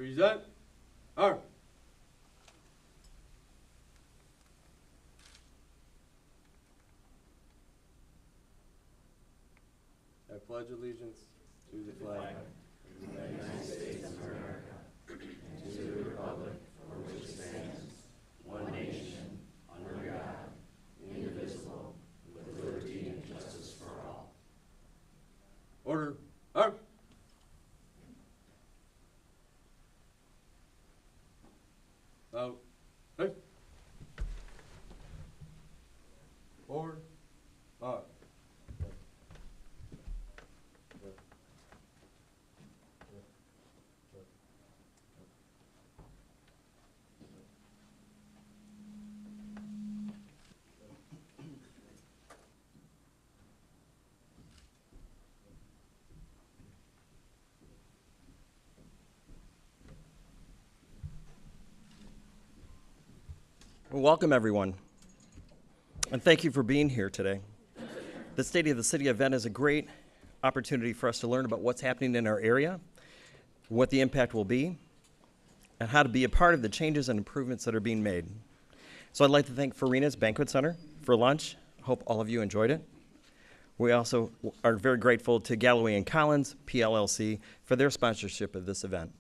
Present. Arm. I pledge allegiance to the flag of the United States of America and to the republic for which it stands, one nation, under God, indivisible, with liberty and justice for all. Order. Arm. Out. Hey. Forward. Up. Well, welcome, everyone, and thank you for being here today. The State of the City event is a great opportunity for us to learn about what's happening in our area, what the impact will be, and how to be a part of the changes and improvements that are being made. So I'd like to thank Farina's Banquet Center for lunch. Hope all of you enjoyed it. We also are very grateful to Galloway and Collins, PLLC, for their sponsorship of this event.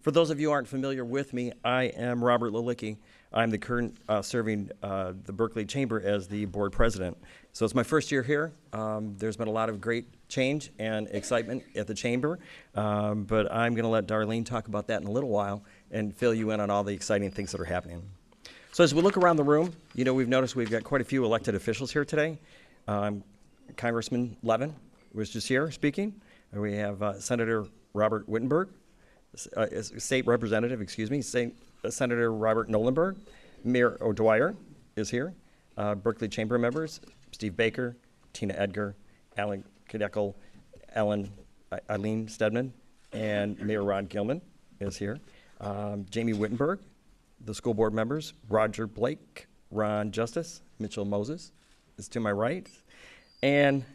For those of you who aren't familiar with me, I am Robert Lilicki. I'm the current serving the Berkeley Chamber as the board president. So it's my first year here. There's been a lot of great change and excitement at the chamber, but I'm going to let Darlene talk about that in a little while and fill you in on all the exciting things that are happening. So as we look around the room, you know, we've noticed we've got quite a few elected officials here today. Congressman Levin was just here speaking. We have Senator Robert Wittenberg, State Representative, Senator Robert Nolenberg. Mayor O'Dwyer is here. Berkeley Chamber members, Steve Baker, Tina Edgar, Alan Kadekel, Eileen Stedman, and Mayor Ron Gilman is here. Jamie Wittenberg, the school board members, Roger Blake, Ron Justice, Mitchell Moses is to my right, and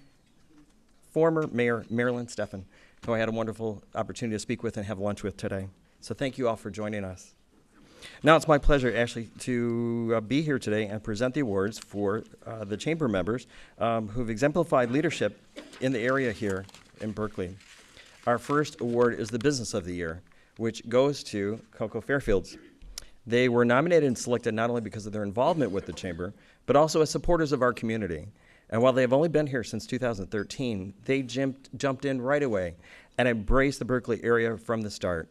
former Mayor Marilyn Steffen, who I had a wonderful opportunity to speak with and have lunch with today. So thank you all for joining us. Now it's my pleasure actually to be here today and present the awards for the chamber members who've exemplified leadership in the area here in Berkeley. Our first award is the Business of the Year, which goes to Coco Fairfields. They were nominated and selected not only because of their involvement with the chamber, but also as supporters of our community. And while they have only been here since 2013, they jumped in right away and embraced the Berkeley area from the start.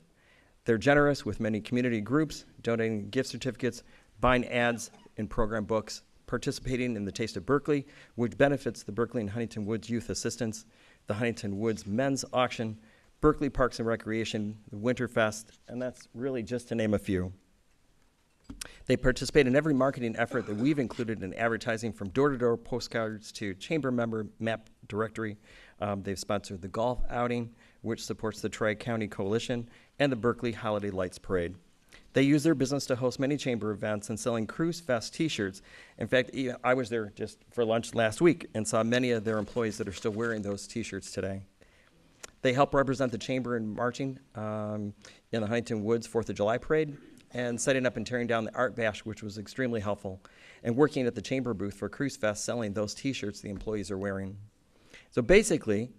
They're generous with many community groups, donating gift certificates, buying ads in program books, participating in the Taste of Berkeley, which benefits the Berkeley and Huntington Woods Youth Assistance, the Huntington Woods Men's Auction, Berkeley Parks and Recreation, the Winterfest, and that's really just to name a few. They participate in every marketing effort that we've included in advertising, from door-to-door postcards to chamber member map directory. They've sponsored the golf outing, which supports the Tri-County Coalition, and the Berkeley Holiday Lights Parade. They use their business to host many chamber events and selling Cruise Fest t-shirts. In fact, I was there just for lunch last week and saw many of their employees that are still wearing those t-shirts today. They help represent the chamber in marching in the Huntington Woods 4th of July Parade, and setting up and tearing down the Art Bash, which was extremely helpful, and working at the chamber booth for Cruise Fest, selling those t-shirts the employees are wearing. So basically,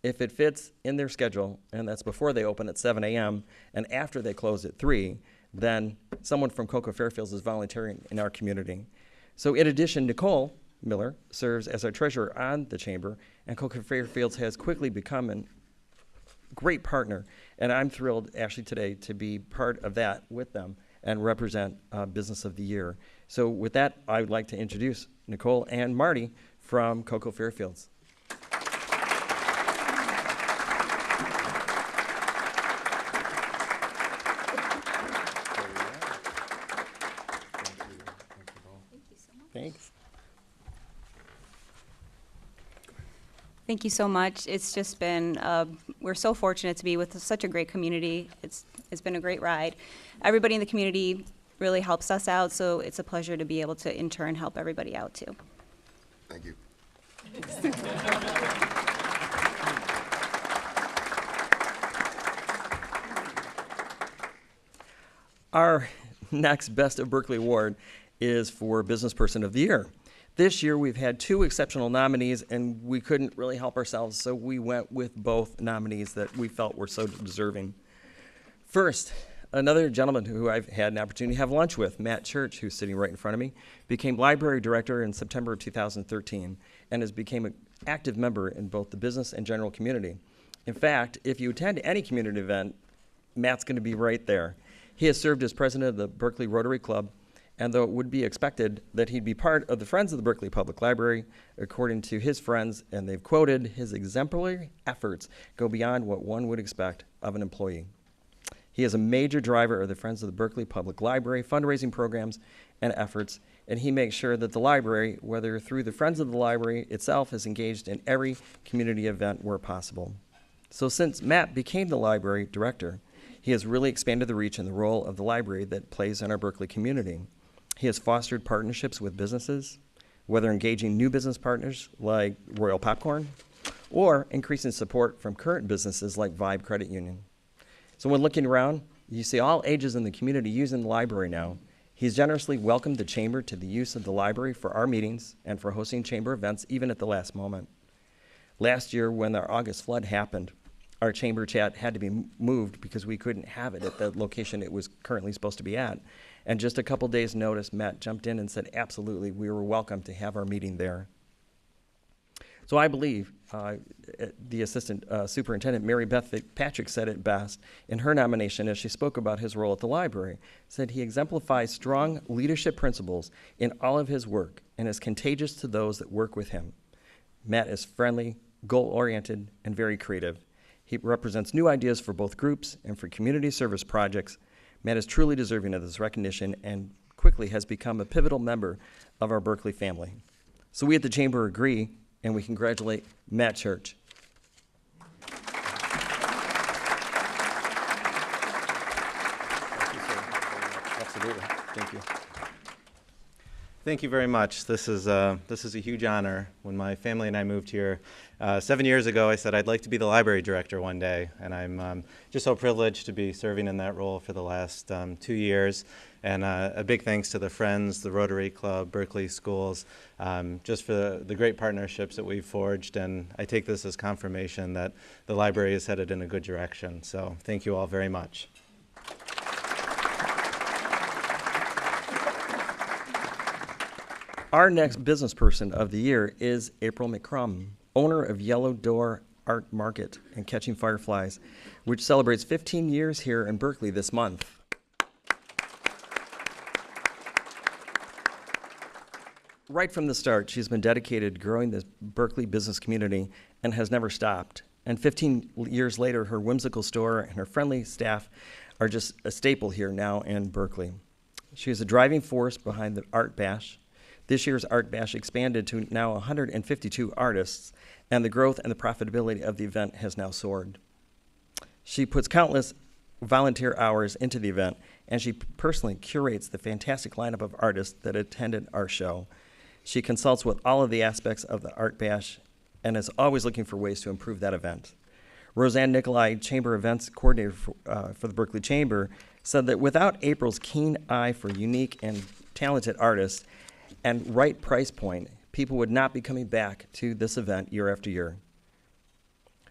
if it fits in their schedule, and that's before they open at 7 a.m. and after they close at 3, then someone from Coco Fairfields is volunteering in our community. So in addition, Nicole Miller serves as our treasurer on the chamber, and Coco Fairfields has quickly become a great partner, and I'm thrilled actually today to be part of that with them and represent Business of the Year. So with that, I would like to introduce Nicole and Marty from Coco Fairfields. Thanks. Thank you so much. It's just been, we're so fortunate to be with such a great community. It's been a great ride. Everybody in the community really helps us out, so it's a pleasure to be able to in turn help everybody out too. Thank you. Our next Best of Berkeley Award is for Business Person of the Year. This year, we've had 2 exceptional nominees, and we couldn't really help ourselves, so we went with both nominees that we felt were so deserving. First, another gentleman who I've had an opportunity to have lunch with, Matt Church, who's sitting right in front of me, became library director in September of 2013 and has become an active member in both the business and general community. In fact, if you attend any community event, Matt's going to be right there. He has served as president of the Berkeley Rotary Club, and though it would be expected that he'd be part of the Friends of the Berkeley Public Library, according to his friends, and they've quoted, his exemplary efforts go beyond what one would expect of an employee. He is a major driver of the Friends of the Berkeley Public Library fundraising programs and efforts, and he makes sure that the library, whether through the Friends of the Library itself, is engaged in every community event where possible. So since Matt became the library director, he has really expanded the reach and the role of the library that plays in our Berkeley community. He has fostered partnerships with businesses, whether engaging new business partners like Royal Popcorn, or increasing support from current businesses like Vibe Credit Union. So when looking around, you see all ages in the community using the library now. He's generously welcomed the Chamber to the use of the library for our meetings and for hosting Chamber events, even at the last moment. Last year, when our August flood happened, our Chamber chat had to be moved because we couldn't have it at the location it was currently supposed to be at. And just a couple days' notice, Matt jumped in and said, absolutely, we were welcome to have our meeting there. So I believe the Assistant Superintendent, Mary Beth Patrick, said it best in her nomination as she spoke about his role at the library, said he exemplifies strong leadership principles in all of his work and is contagious to those that work with him. Matt is friendly, goal-oriented, and very creative. He represents new ideas for both groups and for community service projects. Matt is truly deserving of this recognition and quickly has become a pivotal member of our Berkeley family. So we at the Chamber agree, and we congratulate Matt Church. Thank you, sir. Absolutely. Thank you. Thank you very much. This is a huge honor. When my family and I moved here 7 years ago, I said I'd like to be the library director one day, and I'm just so privileged to be serving in that role for the last 2 years. And a big thanks to the Friends, the Rotary Club, Berkeley Schools, just for the great partnerships that we've forged. And I take this as confirmation that the library is headed in a good direction. So thank you all very much. Our next business person of the year is April McCrum, owner of Yellow Door Art Market and Catching Fireflies, which celebrates 15 years here in Berkeley this month. Right from the start, she's been dedicated to growing the Berkeley business community and has never stopped. And 15 years later, her whimsical store and her friendly staff are just a staple here now in Berkeley. She is a driving force behind the Art Bash. This year's Art Bash expanded to now 152 artists, and the growth and the profitability of the event has now soared. She puts countless volunteer hours into the event, and she personally curates the fantastic lineup of artists that attended our show. She consults with all of the aspects of the Art Bash and is always looking for ways to improve that event. Roseanne Nicolai, Chamber Events Coordinator for the Berkeley Chamber, said that without April's keen eye for unique and talented artists and right price point, people would not be coming back to this event year after year.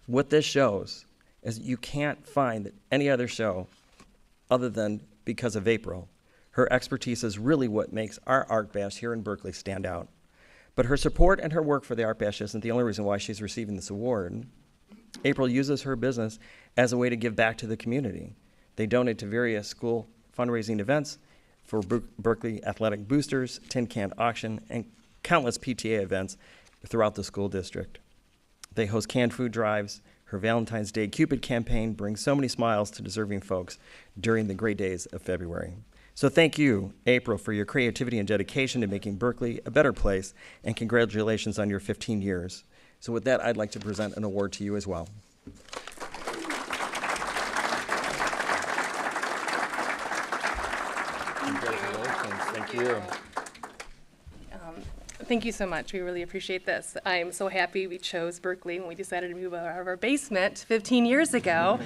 What this shows is you can't find any other show other than because of April. Her expertise is really what makes our Art Bash here in Berkeley stand out. But her support and her work for the Art Bash isn't the only reason why she's receiving this award. April uses her business as a way to give back to the community. They donate to various school fundraising events for Berkeley Athletic Boosters, Tin Can Auction, and countless PTA events throughout the school district. They host canned food drives. Her Valentine's Day Cupid campaign brings so many smiles to deserving folks during the great days of February. So thank you, April, for your creativity and dedication to making Berkeley a better place, and congratulations on your 15 years. So with that, I'd like to present an award to you as well. Congratulations. Thank you. Thank you so much. We really appreciate this. I'm so happy we chose Berkeley when we decided to move out of our basement 15 years ago.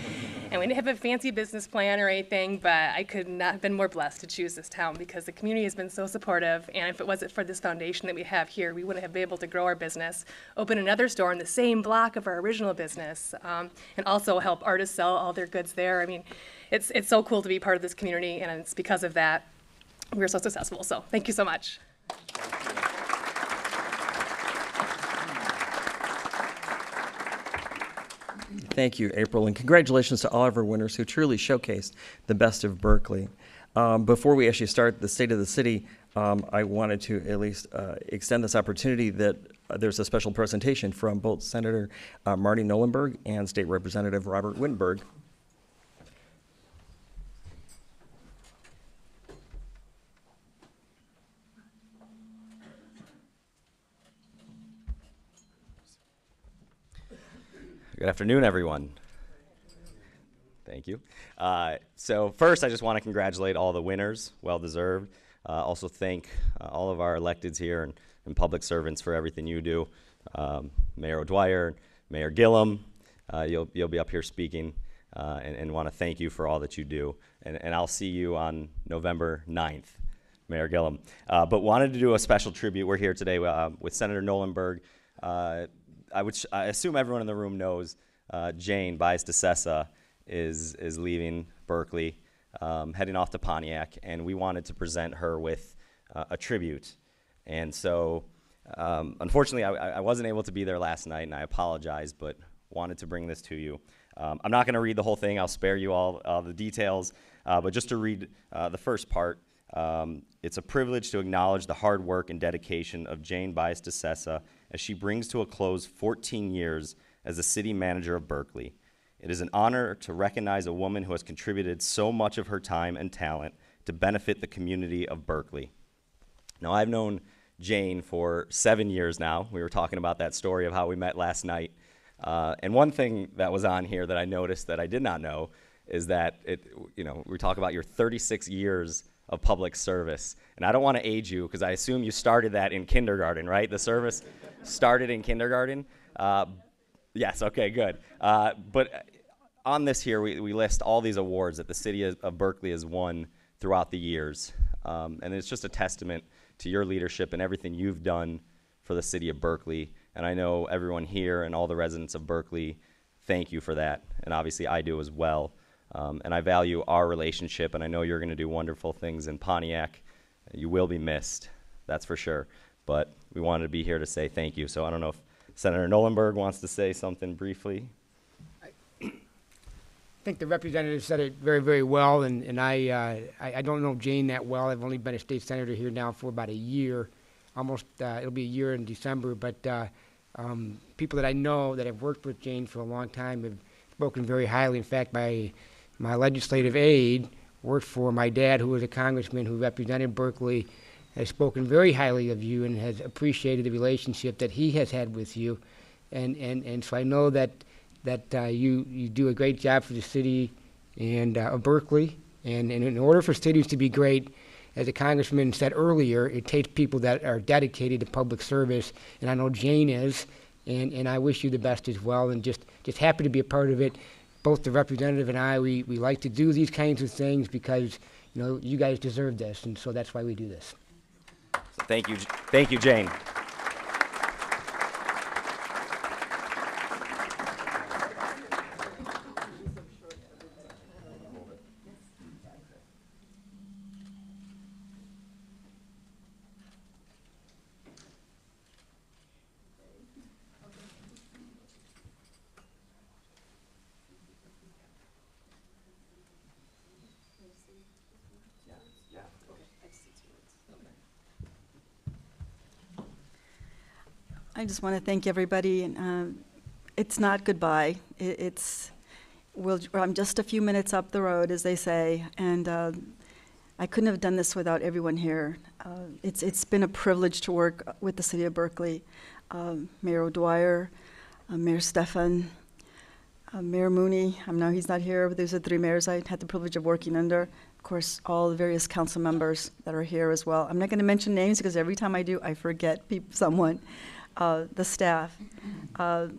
And we didn't have a fancy business plan or anything, but I could not have been more blessed to choose this town because the community has been so supportive. And if it wasn't for this foundation that we have here, we wouldn't have been able to grow our business, open another store in the same block of our original business, and also help artists sell all their goods there. I mean, it's so cool to be part of this community, and it's because of that we're so successful. So thank you so much. Thank you, April, and congratulations to all of our winners who truly showcased the best of Berkeley. Before we actually start the State of the City, I wanted to at least extend this opportunity that there's a special presentation from both Senator Marty Nolenberg and State Representative Robert Wittenberg. Good afternoon, everyone. Thank you. So first, I just want to congratulate all the winners, well deserved. Also thank all of our electeds here and public servants for everything you do. Mayor O'Dwyer, Mayor Gillum, you'll be up here speaking, and want to thank you for all that you do. And I'll see you on November 9th, Mayor Gillum. But wanted to do a special tribute. We're here today with Senator Nolenberg. I assume everyone in the room knows Jane Baez DeSessa is leaving Berkeley, heading off to Pontiac, and we wanted to present her with a tribute. And so, unfortunately, I wasn't able to be there last night, and I apologize, but wanted to bring this to you. I'm not going to read the whole thing. I'll spare you all the details, but just to read the first part. It's a privilege to acknowledge the hard work and dedication of Jane Baez DeSessa as she brings to a close 14 years as the city manager of Berkeley. It is an honor to recognize a woman who has contributed so much of her time and talent to benefit the community of Berkeley. Now, I've known Jane for 7 years now. We were talking about that story of how we met last night. And one thing that was on here that I noticed that I did not know is that we talk about your 36 years of public service. And I don't want to age you because I assume you started that in kindergarten, right? The service started in kindergarten? Yes, okay, good. But on this here, we list all these awards that the city of Berkeley has won throughout the years. And it's just a testament to your leadership and everything you've done for the city of Berkeley. And I know everyone here and all the residents of Berkeley thank you for that. And obviously I do as well. And I value our relationship, and I know you're going to do wonderful things in Pontiac. You will be missed, that's for sure. But we wanted to be here to say thank you. So I don't know if Senator Nolenberg wants to say something briefly. I think the representative said it very, very well, and I don't know Jane that well. I've only been a state senator here now for about a year. Almost, it'll be a year in December, but people that I know that have worked with Jane for a long time have spoken very highly. In fact, my legislative aide worked for my dad, who was a congressman who represented Berkeley, has spoken very highly of you and has appreciated the relationship that he has had with you. And so I know that you do a great job for the city and of Berkeley. And in order for cities to be great, as the congressman said earlier, it takes people that are dedicated to public service. And I know Jane is, and I wish you the best as well. And just happy to be a part of it. Both the representative and I, we like to do these kinds of things because, you guys deserve this, and so that's why we do this. So thank you, Jane. I just want to thank everybody. And it's not goodbye. I'm just a few minutes up the road, as they say, and I couldn't have done this without everyone here. It's been a privilege to work with the city of Berkeley. Mayor O'Dwyer, Mayor Stefan, Mayor Mooney. I know he's not here, but those are 3 mayors I had the privilege of working under. Of course, all the various council members that are here as well. I'm not going to mention names because every time I do, I forget someone. the staff.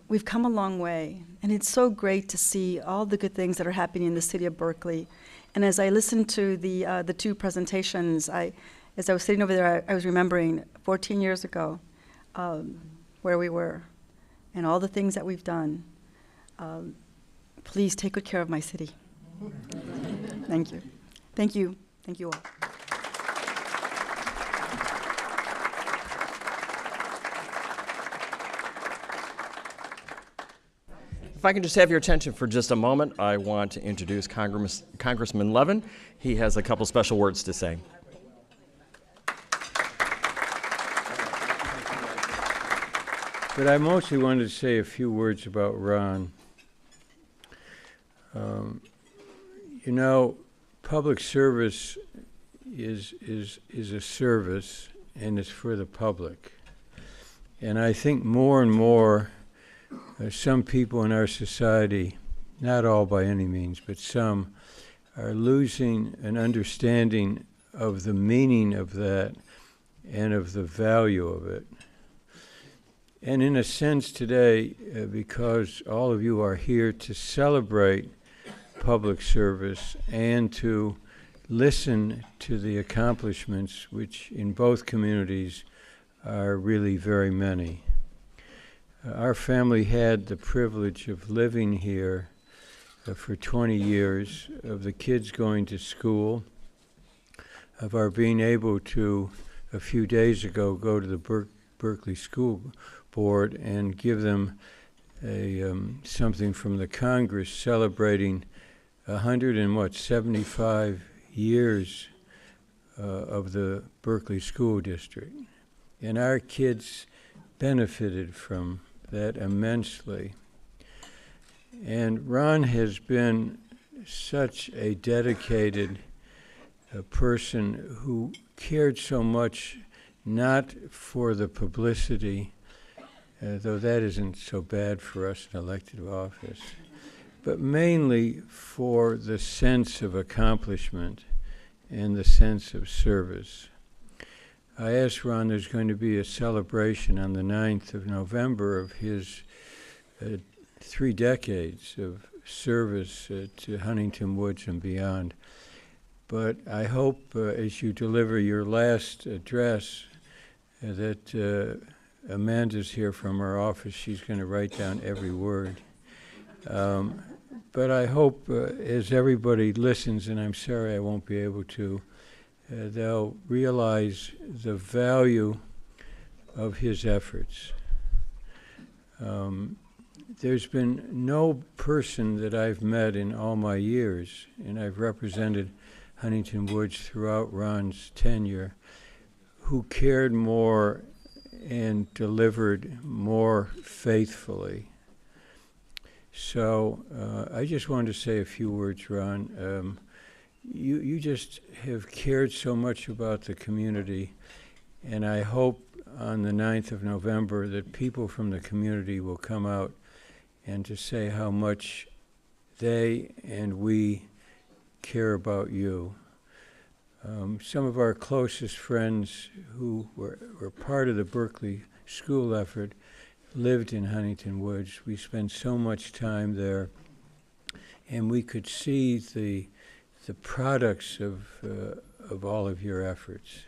We've come a long way, and it's so great to see all the good things that are happening in the city of Berkeley. And as I listened to the two presentations, as I was sitting over there, I was remembering 14 years ago where we were and all the things that we've done. Please take good care of my city. Thank you. Thank you. Thank you all. If I can just have your attention for just a moment, I want to introduce Congressman Levin. He has a couple special words to say. But I mostly wanted to say a few words about Ron. You know, public service is a service, and it's for the public. And I think more and more, some people in our society, not all by any means, but some, are losing an understanding of the meaning of that and of the value of it. And in a sense today, because all of you are here to celebrate public service and to listen to the accomplishments, which in both communities are really very many. Our family had the privilege of living here for 20 years, of the kids going to school, of our being able to, a few days ago, go to the Berkeley School Board and give them something from the Congress celebrating 175 years of the Berkeley School District. And our kids benefited from that immensely. And Ron has been such a dedicated person who cared so much, not for the publicity, though that isn't so bad for us in elected office, but mainly for the sense of accomplishment and the sense of service. I asked Ron, there's going to be a celebration on the 9th of November of his 3 decades of service to Huntington Woods and beyond. But I hope as you deliver your last address that Amanda's here from our office. She's going to write down every word. But I hope as everybody listens, and I'm sorry I won't be able to, they'll realize the value of his efforts. There's been no person that I've met in all my years, and I've represented Huntington Woods throughout Ron's tenure, who cared more and delivered more faithfully. So I just wanted to say a few words, Ron. You just have cared so much about the community, and I hope on the 9th of November that people from the community will come out and to say how much they and we care about you. Some of our closest friends who were part of the Berkeley school effort lived in Huntington Woods. We spent so much time there, and we could see the products of all of your efforts.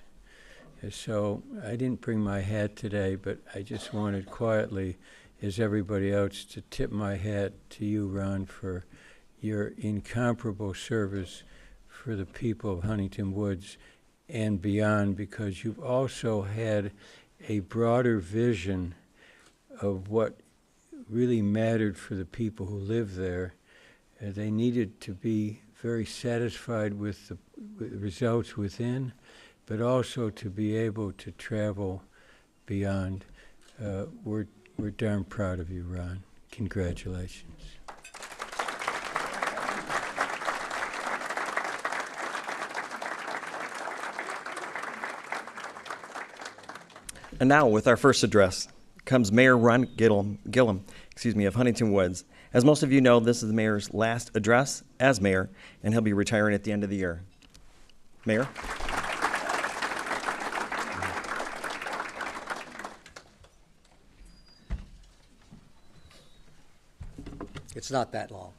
So I didn't bring my hat today, but I just wanted quietly, as everybody else, to tip my hat to you, Ron, for your incomparable service for the people of Huntington Woods and beyond, because you've also had a broader vision of what really mattered for the people who live there. They needed to be very satisfied with the results within, but also to be able to travel beyond. We're darn proud of you, Ron. Congratulations. And now, with our first address, comes Mayor Ron Gillum of Huntington Woods. As most of you know, this is the mayor's last address as mayor, and he'll be retiring at the end of the year. Mayor? not that long.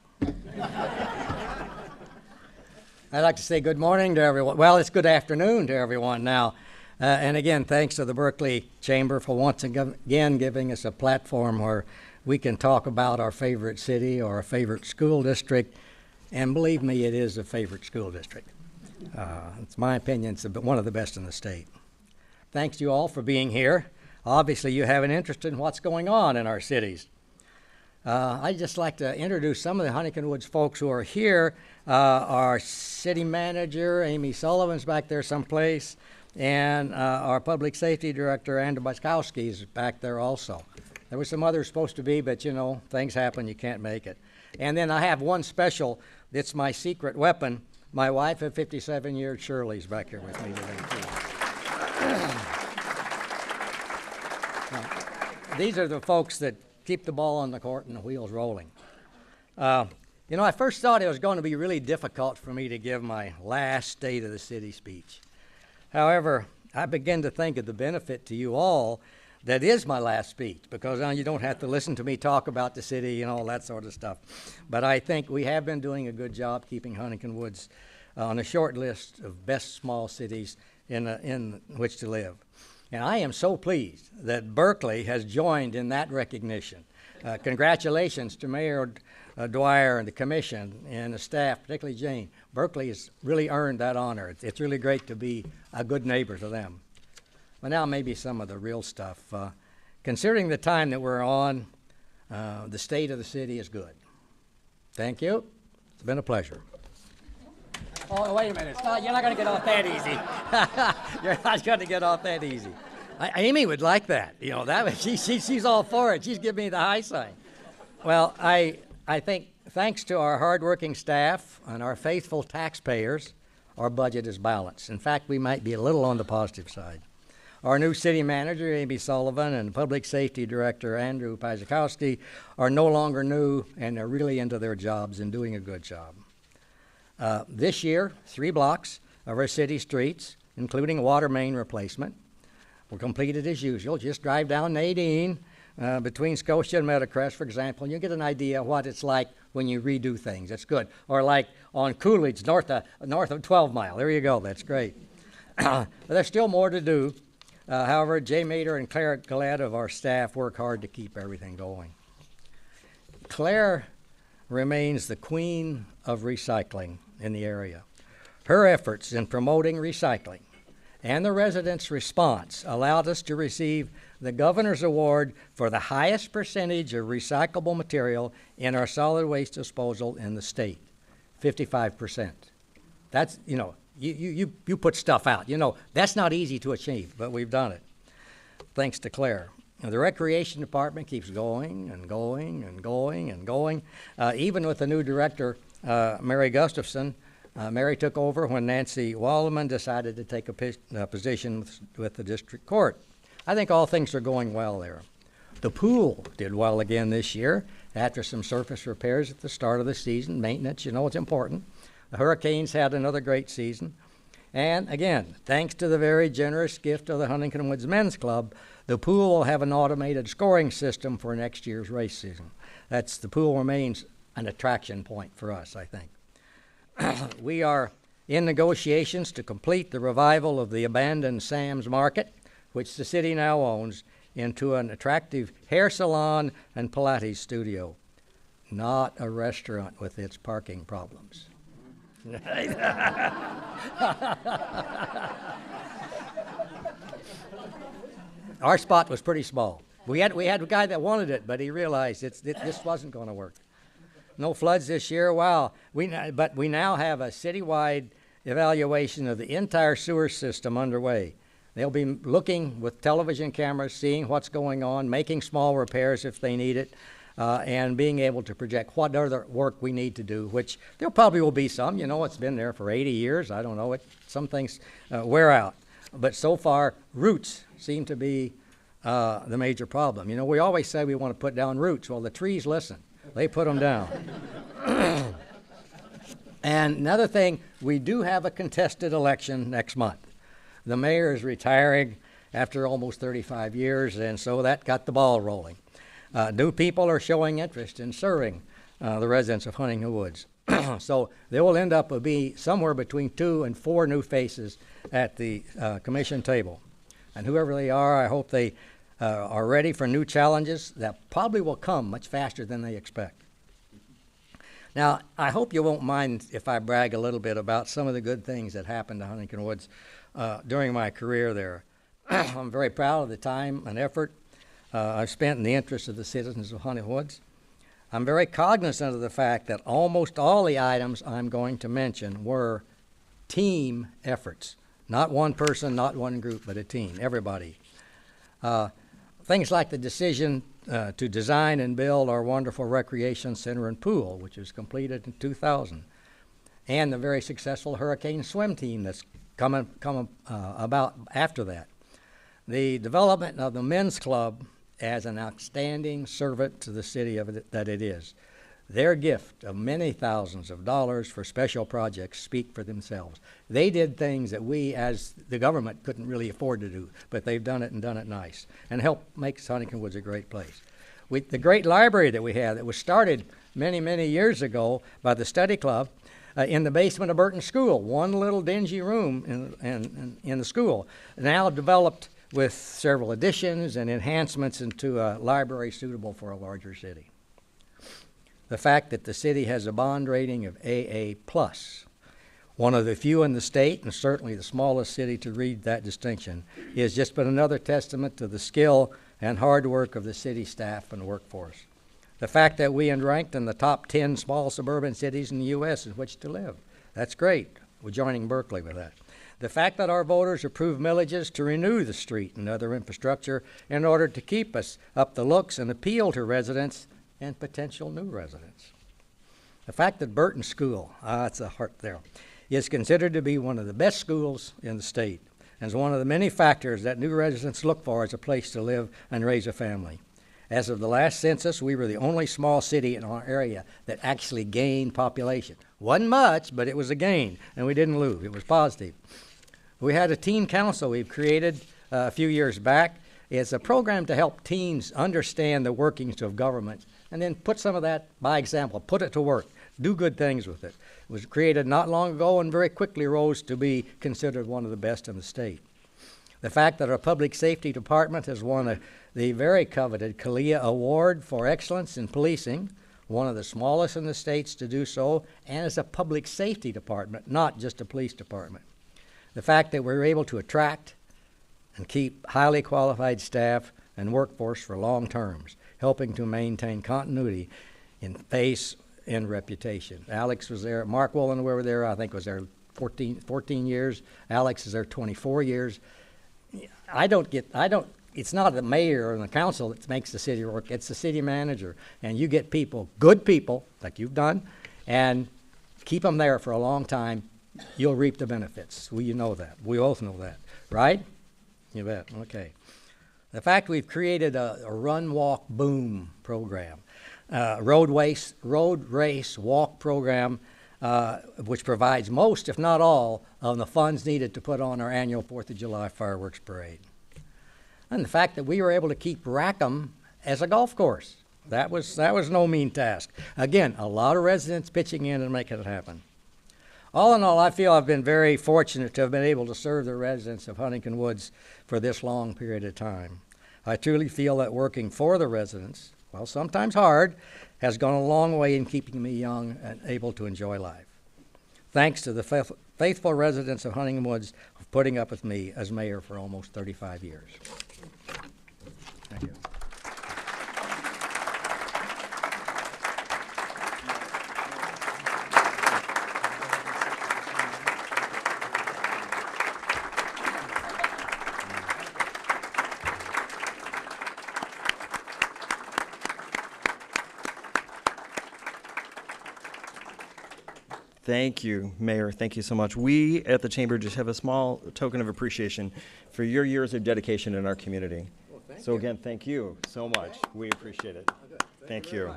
I'd like to say good morning to everyone. Well, it's good afternoon to everyone now. And again, thanks to the Berkeley Chamber for once again giving us a platform where we can talk about our favorite city or our favorite school district. And believe me, it is a favorite school district. It's my opinion, it's one of the best in the state. Thanks to you all for being here. Obviously, you have an interest in what's going on in our cities. I'd just like to introduce some of the Huntington Woods folks who are here. Our city manager, Amy Sullivan's back there someplace, and our public safety director, Andrew Baskowski, is back there also. There were some others supposed to be, but you know, things happen, you can't make it. And then I have one special, it's my secret weapon. My wife of 57 years, Shirley's back here with me today, too. These are the folks that keep the ball on the court and the wheels rolling. You know, I first thought it was going to be really difficult for me to give my last State of the City speech. However, I begin to think of the benefit to you all that is my last speech, because now you don't have to listen to me talk about the city and all that sort of stuff. But I think we have been doing a good job keeping Huntington Woods on a short list of best small cities in which to live. And I am so pleased that Berkeley has joined in that recognition. Congratulations to Mayor Dwyer and the commission and the staff, particularly Jane. Berkeley has really earned that honor. It's really great to be a good neighbor to them. But now maybe some of the real stuff. Considering the time that we're on, the state of the city is good. Thank you. It's been a pleasure. Oh, wait a minute. You're not going to get off that easy. You're not going to get off that easy. Amy would like that. You know, she's all for it. She's giving me the high sign. Well, I think thanks to our hardworking staff and our faithful taxpayers, our budget is balanced. In fact, we might be a little on the positive side. Our new city manager, Amy Sullivan, and public safety director, Andrew Pazakowski, are no longer new, and they're really into their jobs and doing a good job. This year, 3 blocks of our city streets, including water main replacement, were completed as usual. Just drive down Nadine between Scotia and Meadowcrest, for example, and you get an idea what it's like when you redo things. That's good. Or like on Coolidge, north of 12 Mile. There you go. That's great. But there's still more to do. However, Jay Mater and Claire Gillette of our staff work hard to keep everything going. Claire remains the queen of recycling in the area. Her efforts in promoting recycling and the residents' response allowed us to receive the Governor's Award for the highest percentage of recyclable material in our solid waste disposal in the state, 55%. That's, you know, you put stuff out. You know, that's not easy to achieve, but we've done it, thanks to Claire. Now, the Recreation Department keeps going and going and going and going. Even with the new director, Mary Gustafson, Mary took over when Nancy Waldeman decided to take a position with the district court. I think all things are going well there. The pool did well again this year after some surface repairs at the start of the season. Maintenance, you know, it's important. The Hurricanes had another great season. And again, thanks to the very generous gift of the Huntington Woods Men's Club, the pool will have an automated scoring system for next year's race season. The pool remains an attraction point for us, I think. We are in negotiations to complete the revival of the abandoned Sam's Market, which the city now owns, into an attractive hair salon and Pilates studio, not a restaurant with its parking problems. Our spot was pretty small. We had a guy that wanted it, but he realized this wasn't going to work. No floods this year. Wow. But we now have a citywide evaluation of the entire sewer system underway. They'll be looking with television cameras, seeing what's going on, making small repairs if they need it, and being able to project what other work we need to do, which there probably will be some. You know, it's been there for 80 years. I don't know. Some things wear out. But so far, roots seem to be the major problem. You know, we always say we want to put down roots. Well, the trees listen. They put them down. And another thing, we do have a contested election next month. The mayor is retiring after almost 35 years, and so that got the ball rolling. New people are showing interest in serving the residents of Huntington Woods. So there will end up with be somewhere between 2 and 4 new faces at the commission table. And whoever they are, I hope they are ready for new challenges that probably will come much faster than they expect. Now, I hope you won't mind if I brag a little bit about some of the good things that happened to Huntington Woods during my career there. I'm very proud of the time and effort I've spent in the interest of the citizens of Huntington Woods. I'm very cognizant of the fact that almost all the items I'm going to mention were team efforts. Not one person, not one group, but a team, everybody. Things like the decision to design and build our wonderful recreation center and pool, which was completed in 2000, and the very successful hurricane swim team that's come about after that. The development of the men's club as an outstanding servant to the city that it is. Their gift of many thousands of dollars for special projects speak for themselves. They did things that we as the government couldn't really afford to do, but they've done it and done it nice and helped make Huntington Woods a great place. The great library that we have that was started many, many years ago by the study club in the basement of Burton School, one little dingy room in the school, now developed with several additions and enhancements into a library suitable for a larger city. The fact that the city has a bond rating of AA+, one of the few in the state and certainly the smallest city to read that distinction, is just but another testament to the skill and hard work of the city staff and workforce. The fact that we are ranked in the top 10 small suburban cities in the U.S. in which to live, that's great. We're joining Berkeley with that. The fact that our voters approved millages to renew the street and other infrastructure in order to keep us up the looks and appeal to residents and potential new residents. The fact that Burton School, it's a heart there, is considered to be one of the best schools in the state and is one of the many factors that new residents look for as a place to live and raise a family. As of the last census, we were the only small city in our area that actually gained population. Wasn't much, but it was a gain, and we didn't lose. It was positive. We had a teen council we've created a few years back. It's a program to help teens understand the workings of government and then put some of that by example, put it to work, do good things with it. It was created not long ago and very quickly rose to be considered one of the best in the state. The fact that our public safety department has won the very coveted CALEA Award for Excellence in Policing, one of the smallest in the states to do so, and as a public safety department, not just a police department. The fact that we're able to attract and keep highly qualified staff and workforce for long terms, helping to maintain continuity in face and reputation. Alex was there, Mark Woolen, we were there, I think was there 14 years. Alex is there 24 years. It's not the mayor and the council that makes the city work, it's the city manager. And you get people, good people, like you've done, and keep them there for a long time, you'll reap the benefits. Well, you know that. We both know that, right? You bet, okay. The fact we've created a run, walk, boom program, road race walk program, which provides most, if not all, of the funds needed to put on our annual 4th of July fireworks parade. And the fact that we were able to keep Rackham as a golf course. That was no mean task. Again, a lot of residents pitching in and making it happen. All in all, I feel I've been very fortunate to have been able to serve the residents of Huntington Woods for this long period of time. I truly feel that working for the residents, while sometimes hard, has gone a long way in keeping me young and able to enjoy life. Thanks to the faithful residents of Huntington Woods for putting up with me as mayor for almost 35 years. Thank you. Thank you, Mayor. Thank you so much. We at the Chamber just have a small token of appreciation for your years of dedication in our community. Well, again, thank you so much. We appreciate it. Thank you.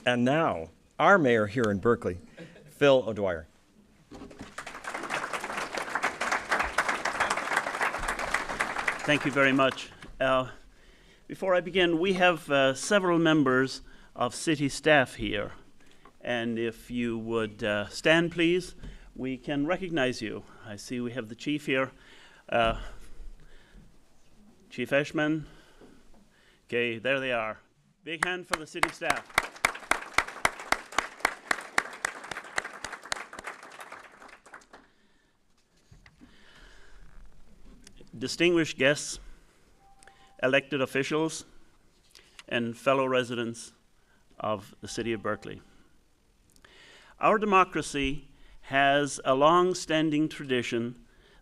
And now, our mayor here in Berkeley, Phil O'Dwyer. Thank you very much. Before I begin, we have several members of city staff here. And if you would stand, please, we can recognize you. I see we have the chief here. Chief Eshman. Okay, there they are. Big hand for the city staff. Distinguished guests, elected officials, and fellow residents of the city of Berkeley. Our democracy has a long-standing tradition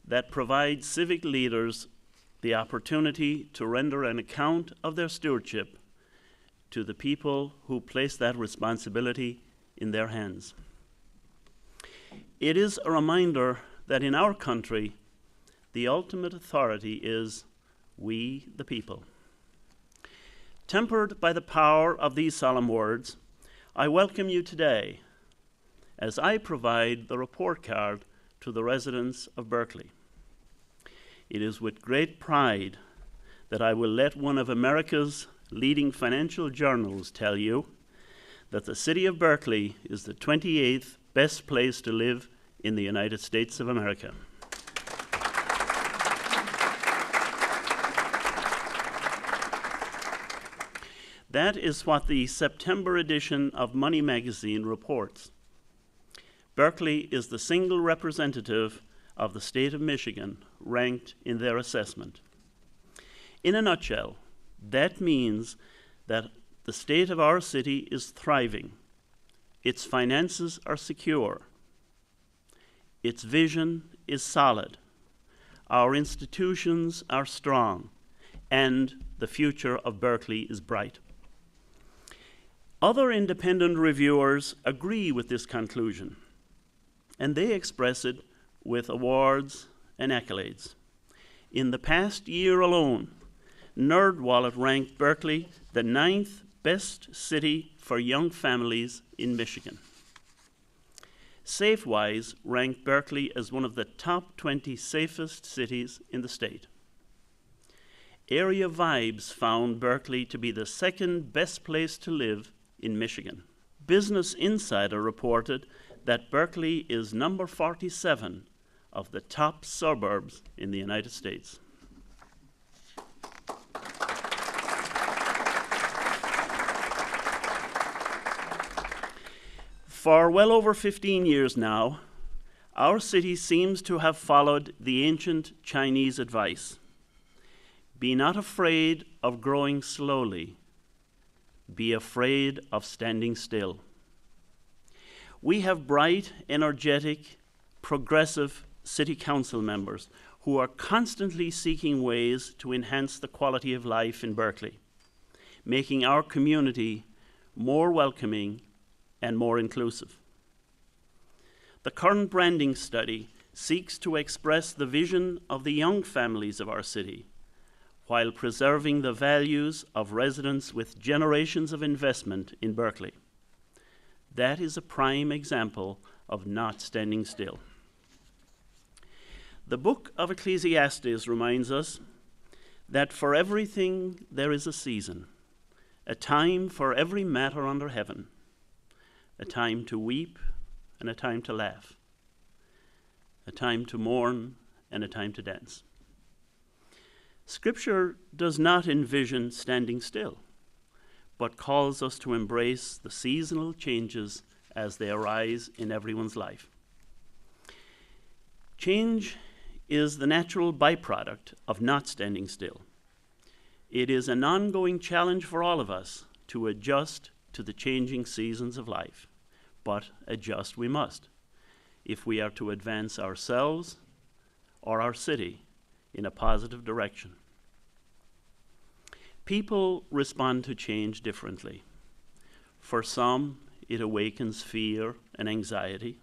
that provides civic leaders the opportunity to render an account of their stewardship to the people who place that responsibility in their hands. It is a reminder that in our country, the ultimate authority is we, the people. Tempered by the power of these solemn words, I welcome you today as I provide the report card to the residents of Berkeley. It is with great pride that I will let one of America's leading financial journals tell you that the city of Berkeley is the 28th best place to live in the United States of America. That is what the September edition of Money magazine reports. Berkeley is the single representative of the state of Michigan ranked in their assessment. In a nutshell, that means that the state of our city is thriving, its finances are secure, its vision is solid, our institutions are strong, and the future of Berkeley is bright. Other independent reviewers agree with this conclusion, and they express it with awards and accolades. In the past year alone, NerdWallet ranked Berkeley the 9th best city for young families in Michigan. SafeWise ranked Berkeley as one of the top 20 safest cities in the state. Area Vibes found Berkeley to be the 2nd best place to live in Michigan. Business Insider reported that Berkeley is number 47 of the top suburbs in the United States. For well over 15 years now, our city seems to have followed the ancient Chinese advice. Be not afraid of growing slowly. Be afraid of standing still. We have bright, energetic, progressive city council members who are constantly seeking ways to enhance the quality of life in Berkeley, making our community more welcoming and more inclusive. The current branding study seeks to express the vision of the young families of our city, while preserving the values of residents with generations of investment in Berkeley. That is a prime example of not standing still. The book of Ecclesiastes reminds us that for everything there is a season, a time for every matter under heaven, a time to weep and a time to laugh, a time to mourn and a time to dance. Scripture does not envision standing still, but calls us to embrace the seasonal changes as they arise in everyone's life. Change is the natural byproduct of not standing still. It is an ongoing challenge for all of us to adjust to the changing seasons of life, but adjust we must if we are to advance ourselves or our city in a positive direction. People respond to change differently. For some, it awakens fear and anxiety.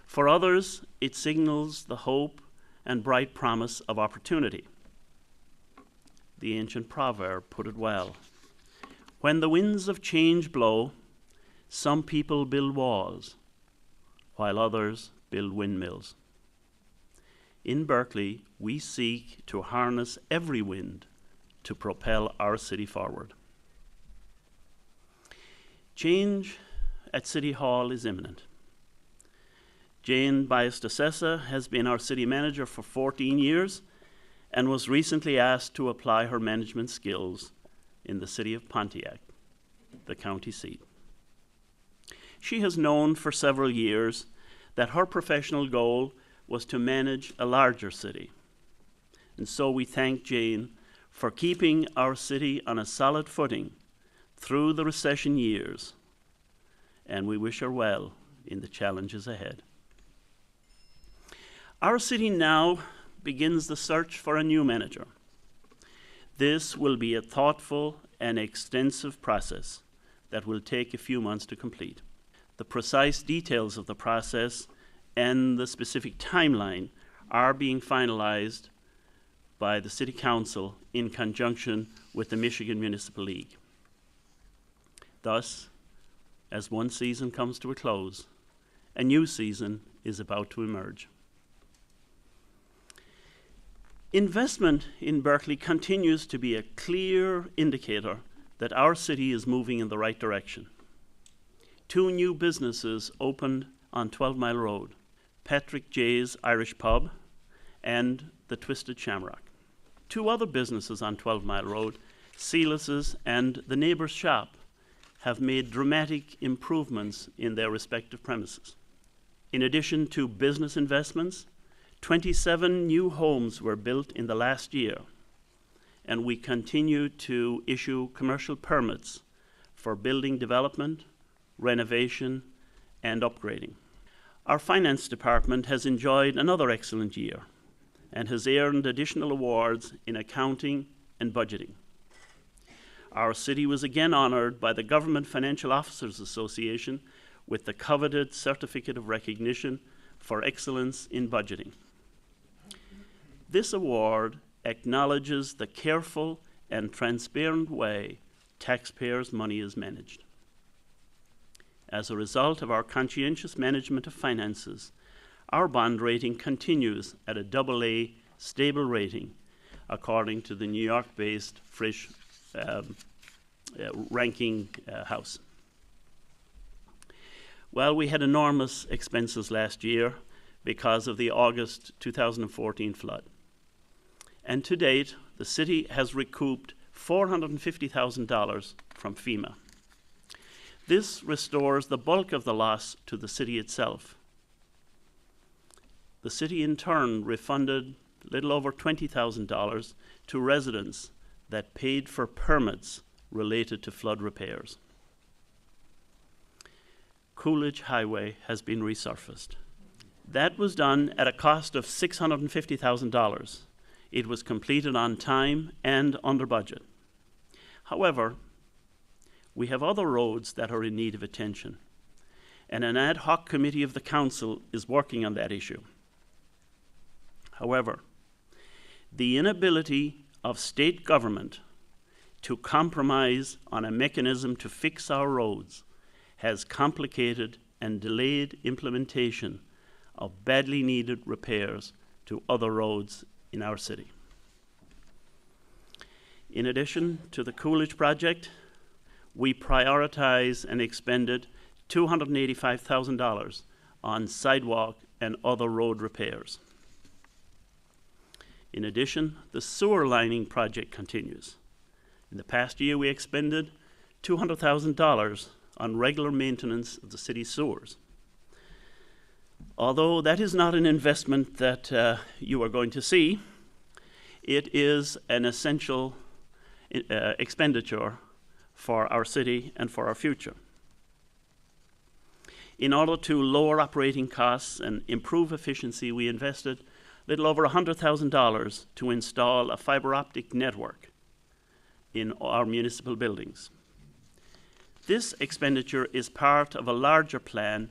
For others, it signals the hope and bright promise of opportunity. The ancient proverb put it well. When the winds of change blow, some people build walls, while others build windmills. In Berkeley, we seek to harness every wind to propel our city forward. Change at City Hall is imminent. Jane Bias-DeSessa has been our city manager for 14 years and was recently asked to apply her management skills in the city of Pontiac, the county seat. She has known for several years that her professional goal was to manage a larger city. And so we thank Jane for keeping our city on a solid footing through the recession years, and we wish her well in the challenges ahead. Our city now begins the search for a new manager. This will be a thoughtful and extensive process that will take a few months to complete. The precise details of the process and the specific timeline are being finalized by the City Council in conjunction with the Michigan Municipal League. Thus, as one season comes to a close, a new season is about to emerge. Investment in Berkeley continues to be a clear indicator that our city is moving in the right direction. 2 new businesses opened on 12 Mile Road, Patrick J's Irish Pub and the Twisted Shamrock. 2 other businesses on 12 Mile Road, Sealus's and the Neighbor's Shop, have made dramatic improvements in their respective premises. In addition to business investments, 27 new homes were built in the last year, and we continue to issue commercial permits for building development, renovation, and upgrading. Our finance department has enjoyed another excellent year and has earned additional awards in accounting and budgeting. Our city was again honored by the Government Financial Officers Association with the coveted Certificate of Recognition for Excellence in Budgeting. This award acknowledges the careful and transparent way taxpayers' money is managed. As a result of our conscientious management of finances, our bond rating continues at a AA stable rating, according to the New York-based Frisch ranking house. Well, we had enormous expenses last year because of the August 2014 flood. And to date, the city has recouped $450,000 from FEMA. This restores the bulk of the loss to the city itself. The city in turn refunded a little over $20,000 to residents that paid for permits related to flood repairs. Coolidge Highway has been resurfaced. That was done at a cost of $650,000. It was completed on time and under budget. However, we have other roads that are in need of attention, and an ad hoc committee of the council is working on that issue. However, the inability of state government to compromise on a mechanism to fix our roads has complicated and delayed implementation of badly needed repairs to other roads in our city. In addition to the Coolidge project, we prioritize and expended $285,000 on sidewalk and other road repairs. In addition, the sewer lining project continues. In the past year, we expended $200,000 on regular maintenance of the city's sewers. Although that is not an investment that you are going to see, it is an essential expenditure for our city and for our future. In order to lower operating costs and improve efficiency, we invested a little over $100,000 to install a fiber optic network in our municipal buildings. This expenditure is part of a larger plan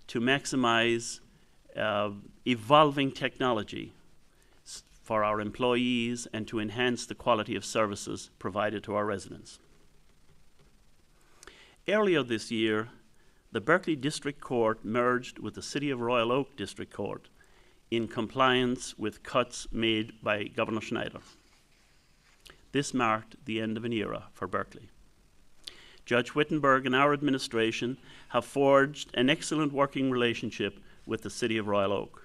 to maximize evolving technology for our employees and to enhance the quality of services provided to our residents. Earlier this year, the Berkeley District Court merged with the City of Royal Oak District Court in compliance with cuts made by Governor Schneider. This marked the end of an era for Berkeley. Judge Wittenberg and our administration have forged an excellent working relationship with the City of Royal Oak.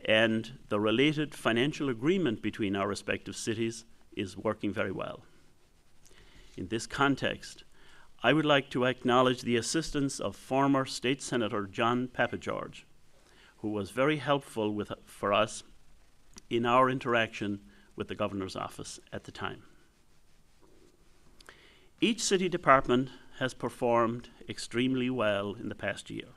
And the related financial agreement between our respective cities is working very well. In this context, I would like to acknowledge the assistance of former State Senator John Papageorge, who was very helpful for us in our interaction with the Governor's office at the time. Each city department has performed extremely well in the past year.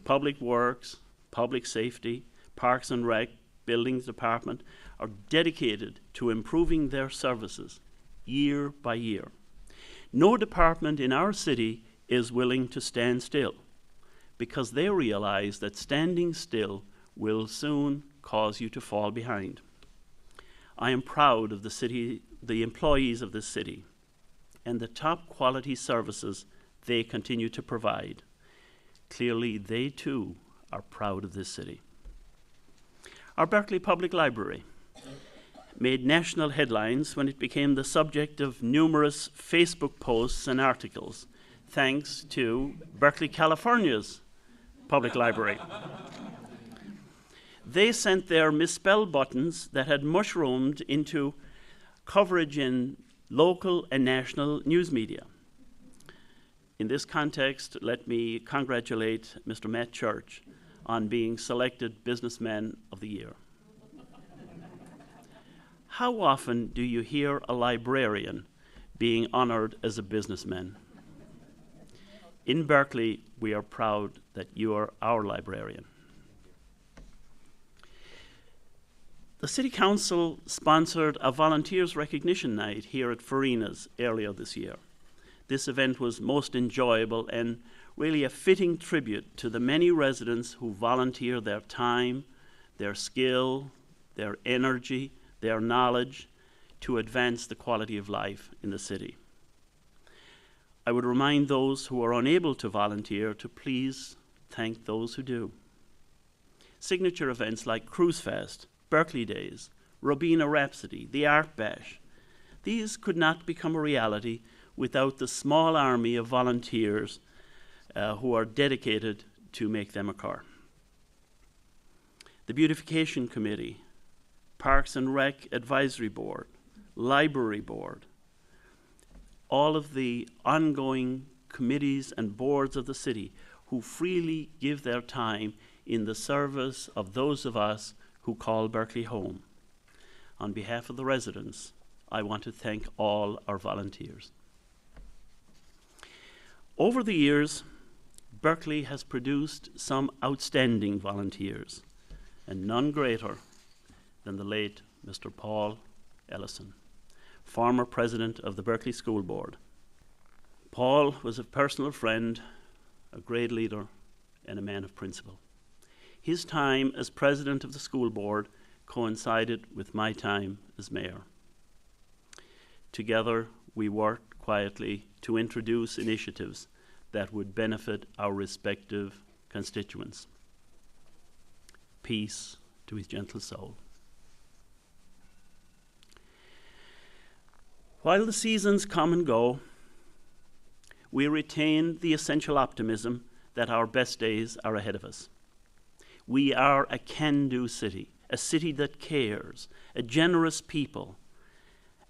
Public Works, Public Safety, Parks and Rec, Buildings Department are dedicated to improving their services year by year. No department in our city is willing to stand still because they realize that standing still will soon cause you to fall behind. I am proud of the employees of this city and the top quality services they continue to provide. Clearly, they too are proud of this city. Our Berkeley Public Library made national headlines when it became the subject of numerous Facebook posts and articles, thanks to Berkeley, California's Public Library. They sent their misspelled buttons that had mushroomed into coverage in local and national news media. In this context, let me congratulate Mr. Matt Church on being selected Businessman of the Year. How often do you hear a librarian being honored as a businessman? In Berkeley, we are proud that you are our librarian. The City Council sponsored a Volunteers Recognition Night here at Farina's earlier this year. This event was most enjoyable and really a fitting tribute to the many residents who volunteer their time, their skill, their energy, their knowledge to advance the quality of life in the city. I would remind those who are unable to volunteer to please thank those who do. Signature events like Cruise Fest, Berkeley Days, Robina Rhapsody, the Art Bash, these could not become a reality without the small army of volunteers who are dedicated to make them occur. The Beautification Committee, Parks and Rec Advisory Board, Library Board, all of the ongoing committees and boards of the city who freely give their time in the service of those of us who call Berkeley home. On behalf of the residents, I want to thank all our volunteers. Over the years, Berkeley has produced some outstanding volunteers, and none greater than the late Mr. Paul Ellison, former president of the Berkeley School Board. Paul was a personal friend, a great leader, and a man of principle. His time as president of the school board coincided with my time as mayor. Together, we worked quietly to introduce initiatives that would benefit our respective constituents. Peace to his gentle soul. While the seasons come and go, we retain the essential optimism that our best days are ahead of us. We are a can-do city, a city that cares, a generous people,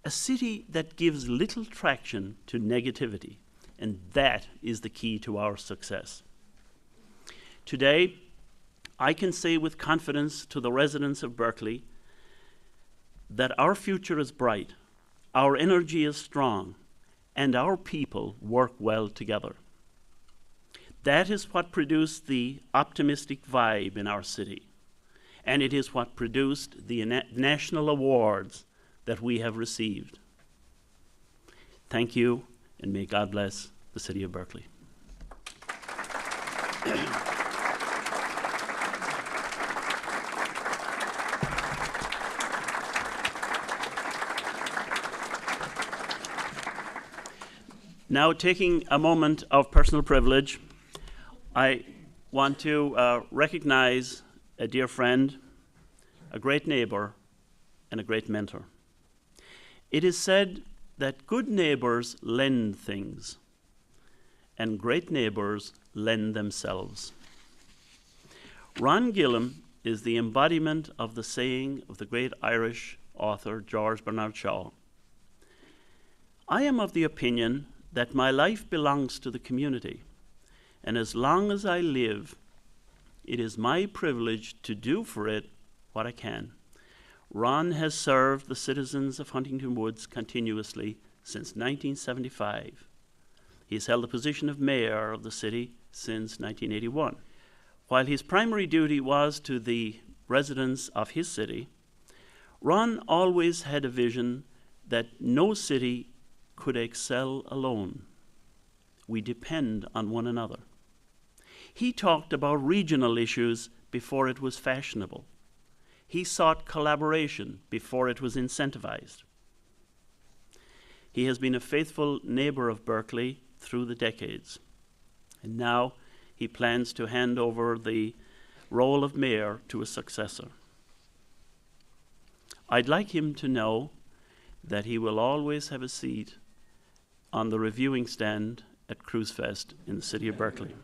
a city that gives little traction to negativity, and that is the key to our success. Today, I can say with confidence to the residents of Berkeley that our future is bright, our energy is strong, and our people work well together. That is what produced the optimistic vibe in our city, and it is what produced the national awards that we have received. Thank you, and may God bless the city of Berkeley. Now, taking a moment of personal privilege, I want to recognize a dear friend, a great neighbor, and a great mentor. It is said that good neighbors lend things, and great neighbors lend themselves. Ron Gillam is the embodiment of the saying of the great Irish author George Bernard Shaw. I am of the opinion that my life belongs to the community, and as long as I live, it is my privilege to do for it what I can. Ron has served the citizens of Huntington Woods continuously since 1975. He has held the position of mayor of the city since 1981. While his primary duty was to the residents of his city, Ron always had a vision that no city could excel alone. We depend on one another. He talked about regional issues before it was fashionable. He sought collaboration before it was incentivized. He has been a faithful neighbor of Berkeley through the decades, and now he plans to hand over the role of mayor to a successor. I'd like him to know that he will always have a seat on the reviewing stand at Cruise Fest in the city of Berkeley.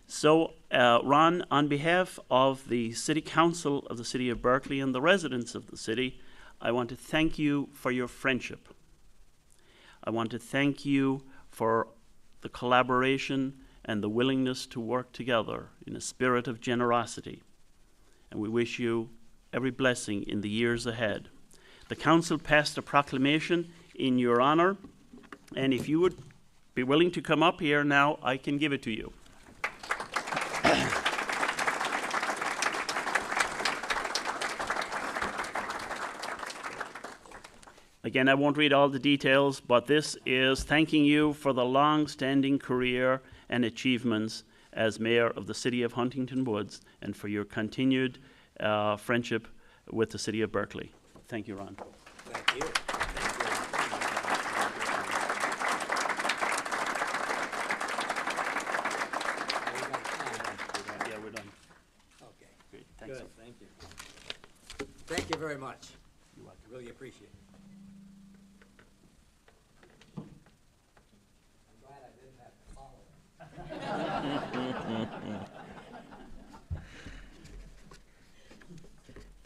So, Ron, on behalf of the City Council of the City of Berkeley and the residents of the city, I want to thank you for your friendship. I want to thank you for the collaboration and the willingness to work together in a spirit of generosity. And we wish you every blessing in the years ahead. The council passed a proclamation in your honor, and if you would be willing to come up here now, I can give it to you. Again, I won't read all the details, but this is thanking you for the long-standing career and achievements as mayor of the city of Huntington Woods and for your continued friendship with the city of Berkeley. Thank you, Ron. Thank you. Yeah, we're done. Okay. Great. Thanks. Good, thank you. Thank you very much. You're welcome. Really appreciate it. I'm glad I didn't have to follow it.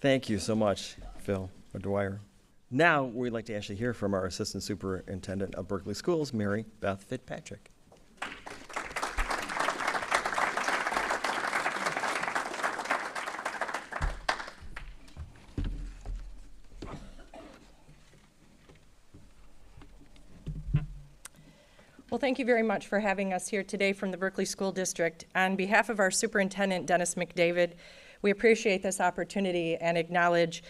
Thank you so much, Phil Dwyer. Now, we'd like to actually hear from our Assistant Superintendent of Berkeley Schools, Mary Beth Fitzpatrick. Well, thank you very much for having us here today from the Berkeley School District. On behalf of our Superintendent, Dennis McDavid, we appreciate this opportunity and acknowledge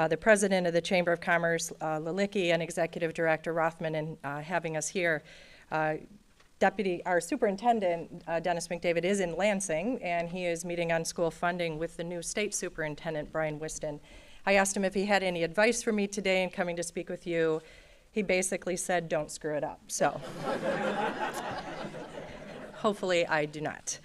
the President of the Chamber of Commerce, Lilicki, and Executive Director Rothman in having us here. Our Superintendent, Dennis McDavid, is in Lansing, and he is meeting on school funding with the new State Superintendent, Brian Whiston. I asked him if he had any advice for me today in coming to speak with you. He basically said, don't screw it up. So hopefully I do not.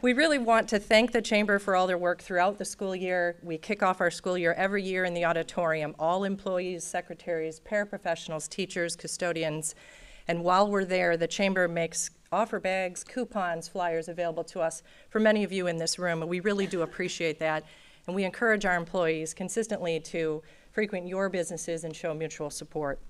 We really want to thank the Chamber for all their work throughout the school year. We kick off our school year every year in the auditorium, all employees, secretaries, paraprofessionals, teachers, custodians. And while we're there, the Chamber makes offer bags, coupons, flyers available to us for many of you in this room. And we really do appreciate that. And we encourage our employees consistently to frequent your businesses and show mutual support.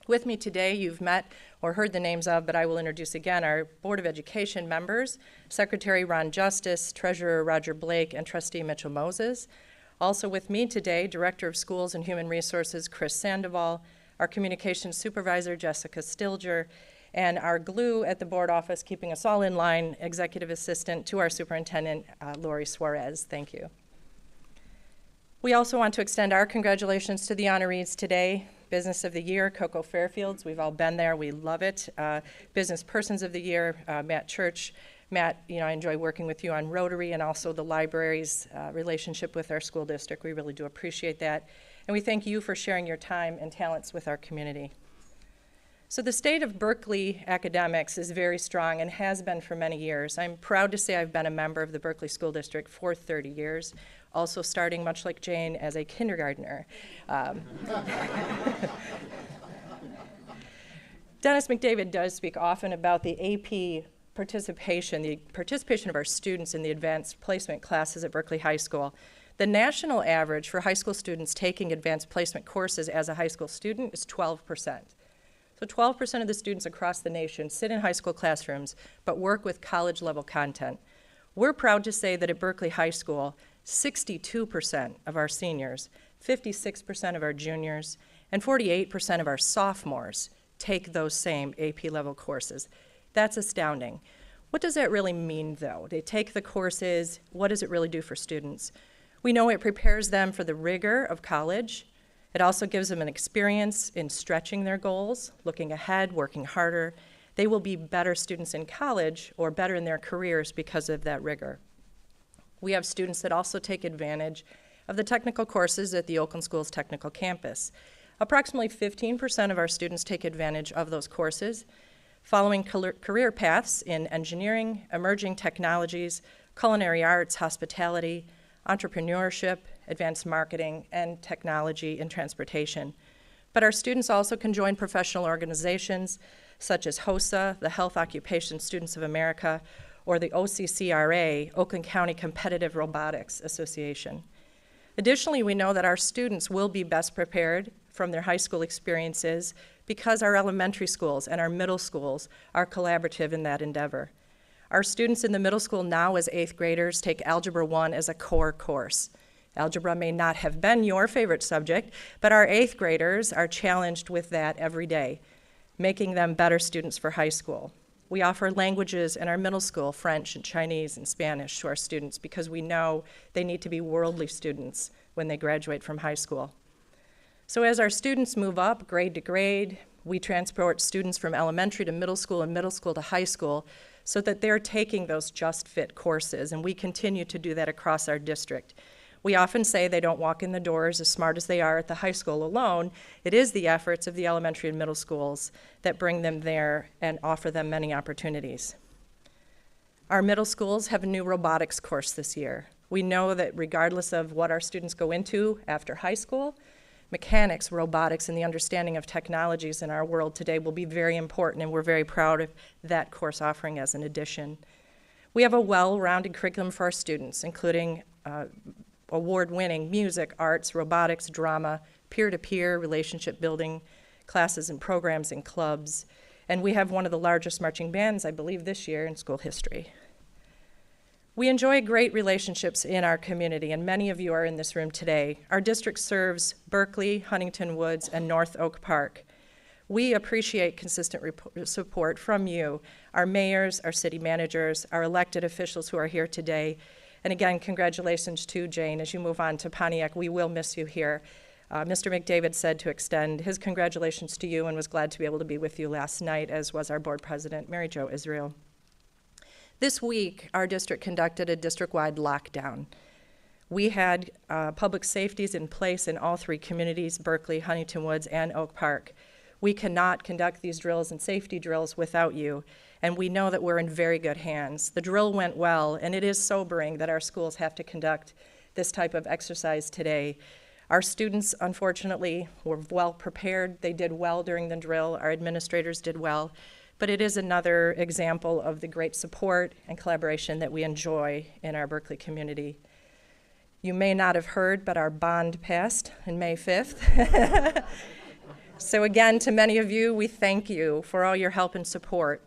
With me today, you've met or heard the names of, but I will introduce again our Board of Education members, Secretary Ron Justice, Treasurer Roger Blake, and Trustee Mitchell Moses. Also with me today, Director of Schools and Human Resources, Chris Sandoval, our Communications Supervisor, Jessica Stilger, and our glue at the board office, keeping us all in line, Executive Assistant to our Superintendent, Lori Suarez. Thank you. We also want to extend our congratulations to the honorees today. Business of the Year, Coco Fairfields. We've all been there. We love it. Business Persons of the Year, Matt Church. Matt, I enjoy working with you on Rotary and also the library's relationship with our school district. We really do appreciate that. And we thank you for sharing your time and talents with our community. So the state of Berkeley academics is very strong and has been for many years. I'm proud to say I've been a member of the Berkeley School District for 30 years, also starting, much like Jane, as a kindergartner. Dennis McDavid does speak often about the AP participation, the participation of our students in the advanced placement classes at Berkeley High School. The national average for high school students taking advanced placement courses as a high school student is 12%. So 12% of the students across the nation sit in high school classrooms but work with college-level content. We're proud to say that at Berkeley High School, 62% of our seniors, 56% of our juniors, and 48% of our sophomores take those same AP-level courses. That's astounding. What does that really mean, though? They take the courses. What does it really do for students? We know it prepares them for the rigor of college. It also gives them an experience in stretching their goals, looking ahead, working harder. They will be better students in college or better in their careers because of that rigor. We have students that also take advantage of the technical courses at the Oakland Schools Technical Campus. Approximately 15% of our students take advantage of those courses, following career paths in engineering, emerging technologies, culinary arts, hospitality, entrepreneurship, advanced marketing, and technology and transportation. But our students also can join professional organizations such as HOSA, the Health Occupation Students of America, or the OCCRA, Oakland County Competitive Robotics Association. Additionally, we know that our students will be best prepared from their high school experiences because our elementary schools and our middle schools are collaborative in that endeavor. Our students in the middle school now as 8th graders take Algebra 1 as a core course. Algebra may not have been your favorite subject, but our 8th graders are challenged with that every day, making them better students for high school. We offer languages in our middle school, French and Chinese and Spanish, to our students because we know they need to be worldly students when they graduate from high school. So as our students move up grade to grade, we transport students from elementary to middle school and middle school to high school so that they're taking those just fit courses, and we continue to do that across our district. We often say they don't walk in the doors as smart as they are at the high school alone. It is the efforts of the elementary and middle schools that bring them there and offer them many opportunities. Our middle schools have a new robotics course this year. We know that regardless of what our students go into after high school, mechanics, robotics, and the understanding of technologies in our world today will be very important, and we're very proud of that course offering as an addition. We have a well-rounded curriculum for our students, including award-winning music, arts, robotics, drama, peer-to-peer relationship building classes and programs and clubs. And we have one of the largest marching bands, I believe, this year in school history. We enjoy great relationships in our community, and many of you are in this room today. Our district serves Berkeley, Huntington Woods, and North Oak Park. We appreciate consistent support from you, our mayors, our city managers, our elected officials who are here today. And again, congratulations to Jane as you move on to Pontiac. We will miss you here. Mr. McDavid said to extend his congratulations to you and was glad to be able to be with you last night, as was our board president, Mary Jo Israel. This week, our district conducted a district-wide lockdown. We had public safeties in place in all three communities, Berkeley, Huntington Woods, and Oak Park. We cannot conduct these drills and safety drills without you, and we know that we're in very good hands. The drill went well, and it is sobering that our schools have to conduct this type of exercise today. Our students, unfortunately, were well prepared. They did well during the drill. Our administrators did well. But it is another example of the great support and collaboration that we enjoy in our Berkeley community. You may not have heard, but our bond passed on May 5th. So again, to many of you, we thank you for all your help and support.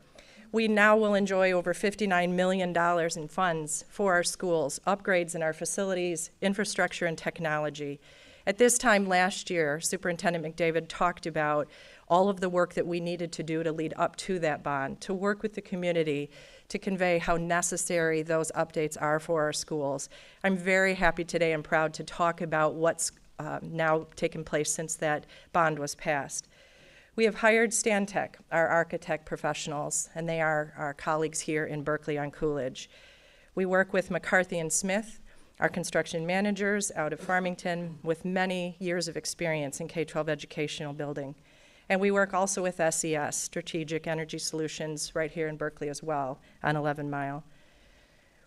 We now will enjoy over $59 million in funds for our schools, upgrades in our facilities, infrastructure, and technology. At this time last year, Superintendent McDavid talked about all of the work that we needed to do to lead up to that bond, to work with the community, to convey how necessary those updates are for our schools. I'm very happy today and proud to talk about what's now taken place since that bond was passed. We have hired Stantec, our architect professionals, and they are our colleagues here in Berkeley on Coolidge. We work with McCarthy and Smith, our construction managers out of Farmington with many years of experience in K-12 educational building. And we work also with SES, Strategic Energy Solutions, right here in Berkeley as well, on 11 Mile.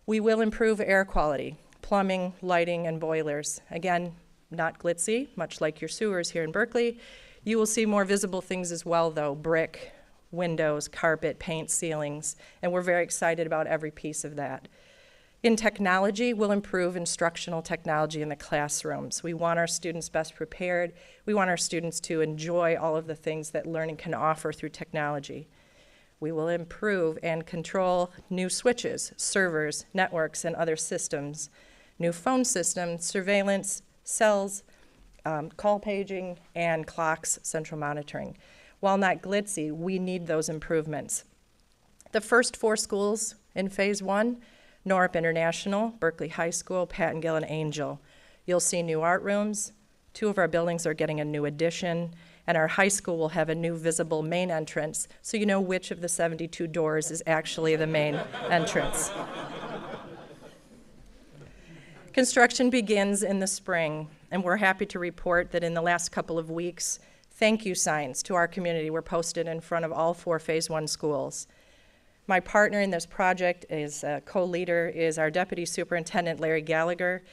We will improve air quality, plumbing, lighting, and boilers. Again, not glitzy, much like your sewers here in Berkeley. You will see more visible things as well, though, brick, windows, carpet, paint, ceilings, and we're very excited about every piece of that. In technology, we'll improve instructional technology in the classrooms. We want our students best prepared. We want our students to enjoy all of the things that learning can offer through technology. We will improve and control new switches, servers, networks, and other systems, new phone systems, surveillance, cells, call paging, and clocks, central monitoring. While not glitzy, we need those improvements. The first 4 schools in Phase 1, Norrup International, Berkeley High School, Patton Gill, and Angel. You'll see new art rooms. 2 of our buildings are getting a new addition, and our high school will have a new visible main entrance, so you know which of the 72 doors is actually the main entrance. Construction begins in the spring, and we're happy to report that in the last couple of weeks, thank you signs to our community were posted in front of all 4 Phase 1 schools. My partner in this project is co-leader is our Deputy Superintendent, Larry Gallagher.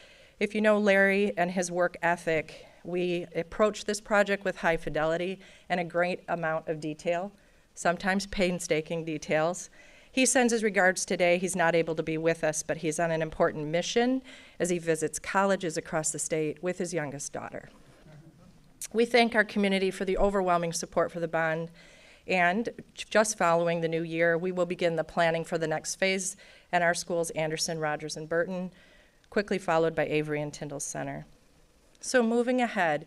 If you know Larry and his work ethic, we approach this project with high fidelity and a great amount of detail, sometimes painstaking details. He sends his regards today. He's not able to be with us, but he's on an important mission as he visits colleges across the state with his youngest daughter. We thank our community for the overwhelming support for the bond. And just following the new year, we will begin the planning for the next phase at our schools, Anderson, Rogers, and Burton, quickly followed by Avery and Tyndall Center. So moving ahead,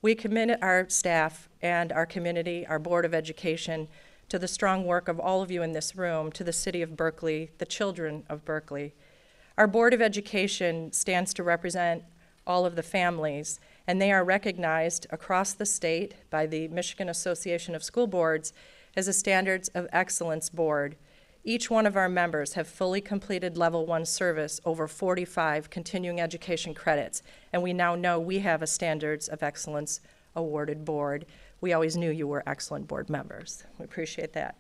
we commit our staff and our community, our Board of Education, to the strong work of all of you in this room, to the city of Berkeley, the children of Berkeley. Our Board of Education stands to represent all of the families, and they are recognized across the state by the Michigan Association of School Boards as a Standards of Excellence Board. Each one of our members have fully completed Level 1 service over 45 continuing education credits, and we now know we have a Standards of Excellence awarded board. We always knew you were excellent board members. We appreciate that.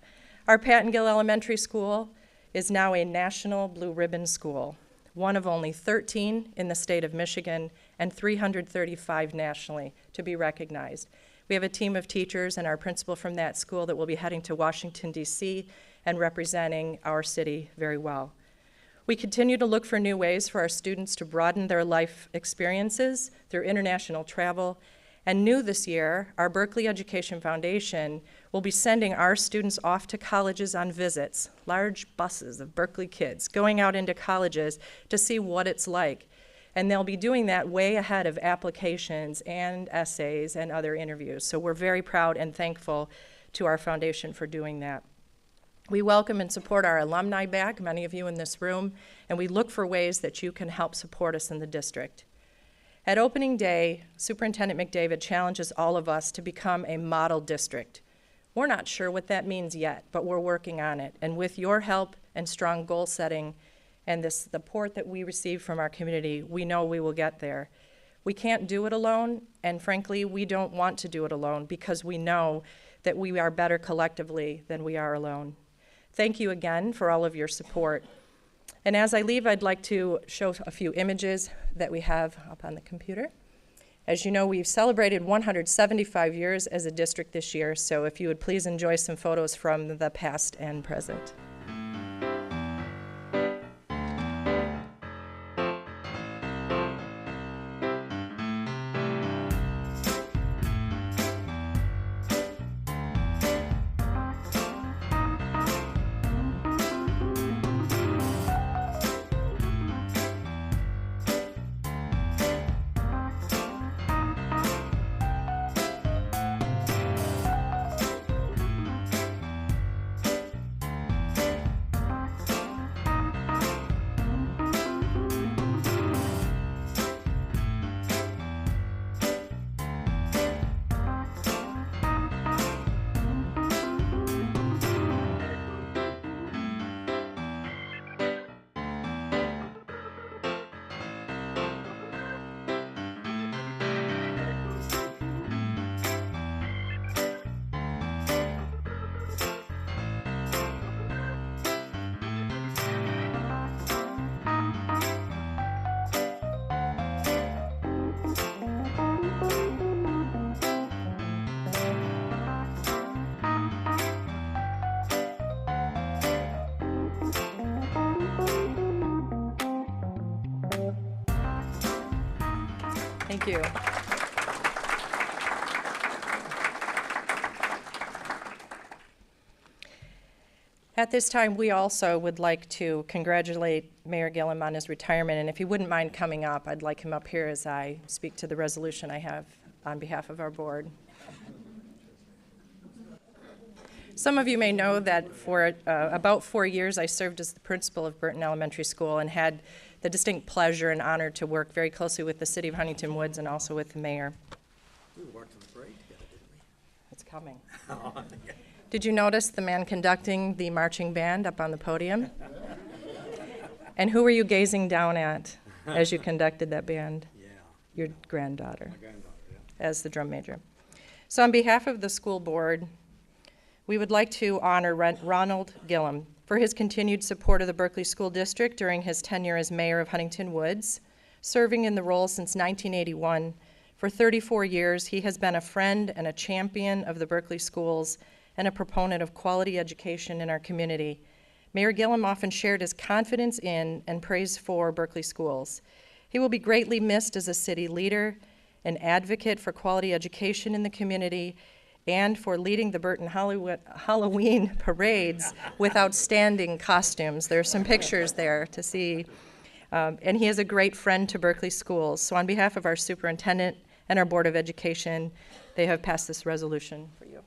Our Patton Gill Elementary School is now a National Blue Ribbon School, one of only 13 in the state of Michigan and 335 nationally to be recognized. We have a team of teachers and our principal from that school that will be heading to Washington, D.C. and representing our city very well. We continue to look for new ways for our students to broaden their life experiences through international travel. And new this year, our Berkeley Education Foundation will be sending our students off to colleges on visits, large buses of Berkeley kids going out into colleges to see what it's like. And they'll be doing that way ahead of applications and essays and other interviews. So we're very proud and thankful to our foundation for doing that. We welcome and support our alumni back, many of you in this room, and we look for ways that you can help support us in the district. At opening day, Superintendent McDavid challenges all of us to become a model district. We're not sure what that means yet, but we're working on it. And with your help and strong goal setting and the support that we receive from our community, we know we will get there. We can't do it alone, and frankly, we don't want to do it alone because we know that we are better collectively than we are alone. Thank you again for all of your support. And as I leave, I'd like to show a few images that we have up on the computer. As you know, we've celebrated 175 years as a district this year, so if you would please enjoy some photos from the past and present. Thank you. At this time, we also would like to congratulate Mayor Gillum on his retirement, and if he wouldn't mind coming up, I'd like him up here as I speak to the resolution I have on behalf of our board. Some of you may know that for about 4 years, I served as the principal of Burton Elementary School and had the distinct pleasure and honor to work very closely with the city of Huntington Woods and also with the mayor. We worked on the parade together, didn't we? It's coming. Did you notice the man conducting the marching band up on the podium? And who were you gazing down at as you conducted that band? Yeah. Your granddaughter. My granddaughter, yeah. As the drum major. So on behalf of the school board, we would like to honor Ronald Gillum for his continued support of the Berkeley School District during his tenure as mayor of Huntington Woods. Serving in the role since 1981, for 34 years, he has been a friend and a champion of the Berkeley schools and a proponent of quality education in our community. Mayor Gillum often shared his confidence in and praise for Berkeley schools. He will be greatly missed as a city leader, an advocate for quality education in the community, and for leading the Burton Halloween parades with outstanding costumes. There are some pictures there to see. And he is a great friend to Berkeley schools. So on behalf of our superintendent and our Board of Education, they have passed this resolution for you.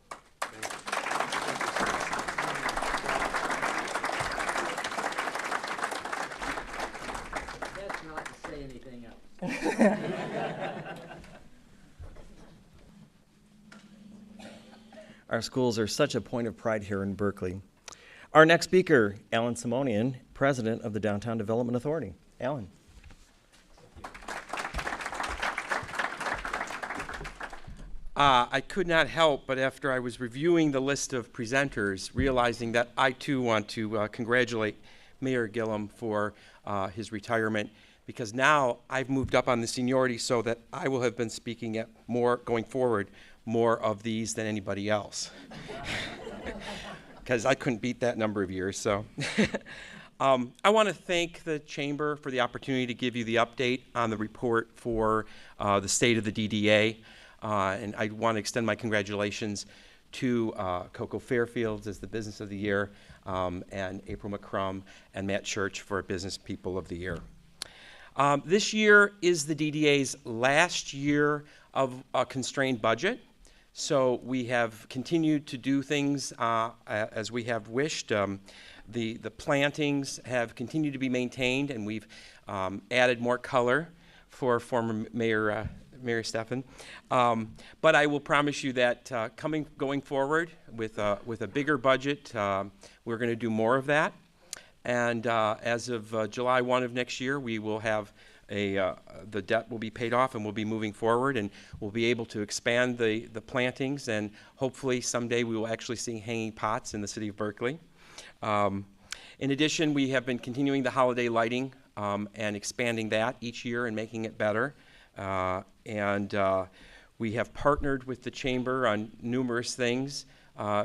That's not to say anything else. Our schools are such a point of pride here in Berkeley. Our next speaker, Alan Simonian, President of the Downtown Development Authority. Alan. I could not help but after I was reviewing the list of presenters, realizing that I too want to congratulate Mayor Gillum for his retirement, because now I've moved up on the seniority so that I will have been speaking at more, going forward, more of these than anybody else. Because I couldn't beat that number of years, so. I want to thank the Chamber for the opportunity to give you the update on the report for the state of the DDA. And I want to extend my congratulations to Coco Fairfields as the Business of the Year, and April McCrum and Matt Church for Business People of the Year. This year is the DDA's last year of a constrained budget. So we have continued to do things as we have wished. The plantings have continued to be maintained, and we've added more color for former Mayor Steffen. But I will promise you that going forward with a bigger budget, we're going to do more of that. And as of July 1 of next year, we will have the debt will be paid off, and we'll be moving forward, and we'll be able to expand the plantings, and hopefully someday we will actually see hanging pots in the city of Berkeley. In addition, we have been continuing the holiday lighting and expanding that each year and making it better. We have partnered with the Chamber on numerous things.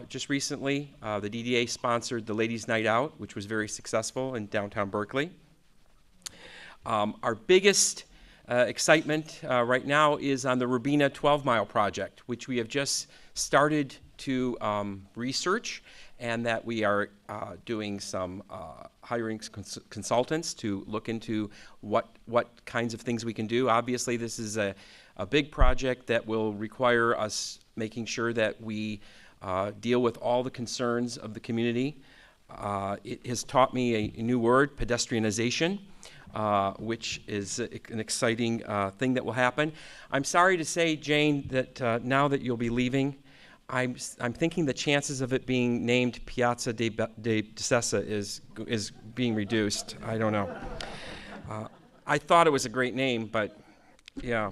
Just recently, the DDA sponsored the Ladies' Night Out, which was very successful in downtown Berkeley. Our biggest excitement right now is on the Rubina 12-mile project, which we have just started to research, and that we are doing some hiring consultants to look into what kinds of things we can do. Obviously, this is a big project that will require us making sure that we deal with all the concerns of the community. It has taught me a new word, pedestrianization, which is an exciting thing that will happen. I'm sorry to say, Jane, that now that you'll be leaving, I'm thinking the chances of it being named Piazza de Sessa is being reduced. I don't know. I thought it was a great name, but yeah.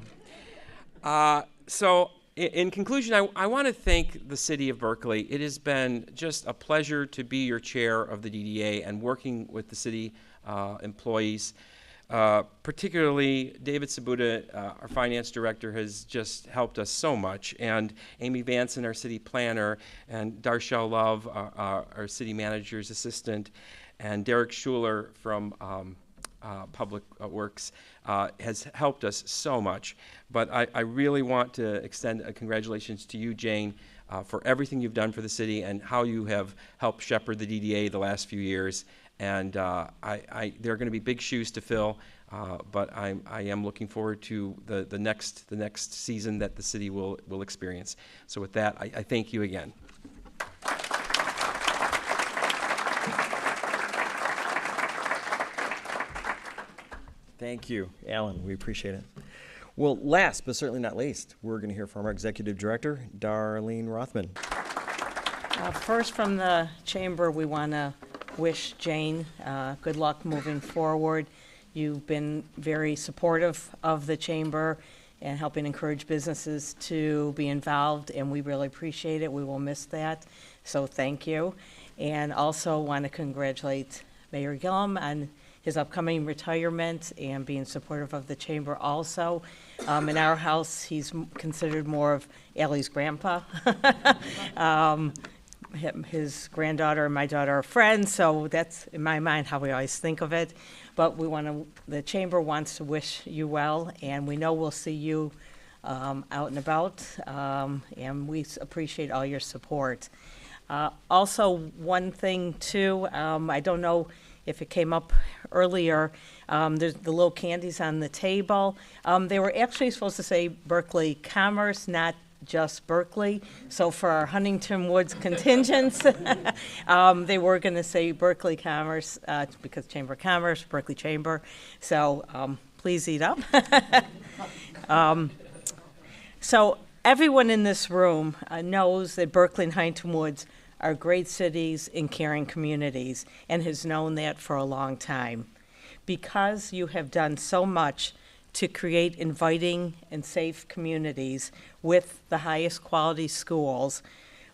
So in conclusion, I want to thank the city of Berkeley. It has been just a pleasure to be your chair of the DDA and working with the city employees. Particularly David Sabuda, our finance director, has just helped us so much, and Amy Vanson, our city planner, and Darshell Love, our city manager's assistant, and Derek Schuler from Public Works has helped us so much. But I really want to extend congratulations to you, Jane, for everything you've done for the city and how you have helped shepherd the DDA the last few years. And there are going to be big shoes to fill, but I am looking forward to the next season that the city will experience. So with that, I thank you again. Thank you, Alan. We appreciate it. Well, last but certainly not least, we're going to hear from our Executive Director, Darlene Rothman. First, from the Chamber, we want to wish Jane good luck moving forward. You've been very supportive of the Chamber and helping encourage businesses to be involved, and we really appreciate it. We will miss that, so thank you. And also want to congratulate Mayor Gillum on his upcoming retirement and being supportive of the Chamber also. In our house, he's considered more of Allie's grandpa. His granddaughter and my daughter are friends, so that's, in my mind, how we always think of it. But the Chamber wants to wish you well, and we know we'll see you out and about, and we appreciate all your support. Also, one thing, too, I don't know if it came up earlier, there's the little candies on the table. They were actually supposed to say Berkeley Commerce, not just Berkeley. So for our Huntington Woods contingents, they were going to say Berkeley Commerce because Chamber of Commerce, Berkeley Chamber. So please eat up. So everyone in this room knows that Berkeley and Huntington Woods are great cities and caring communities, and has known that for a long time. Because you have done so much to create inviting and safe communities with the highest quality schools,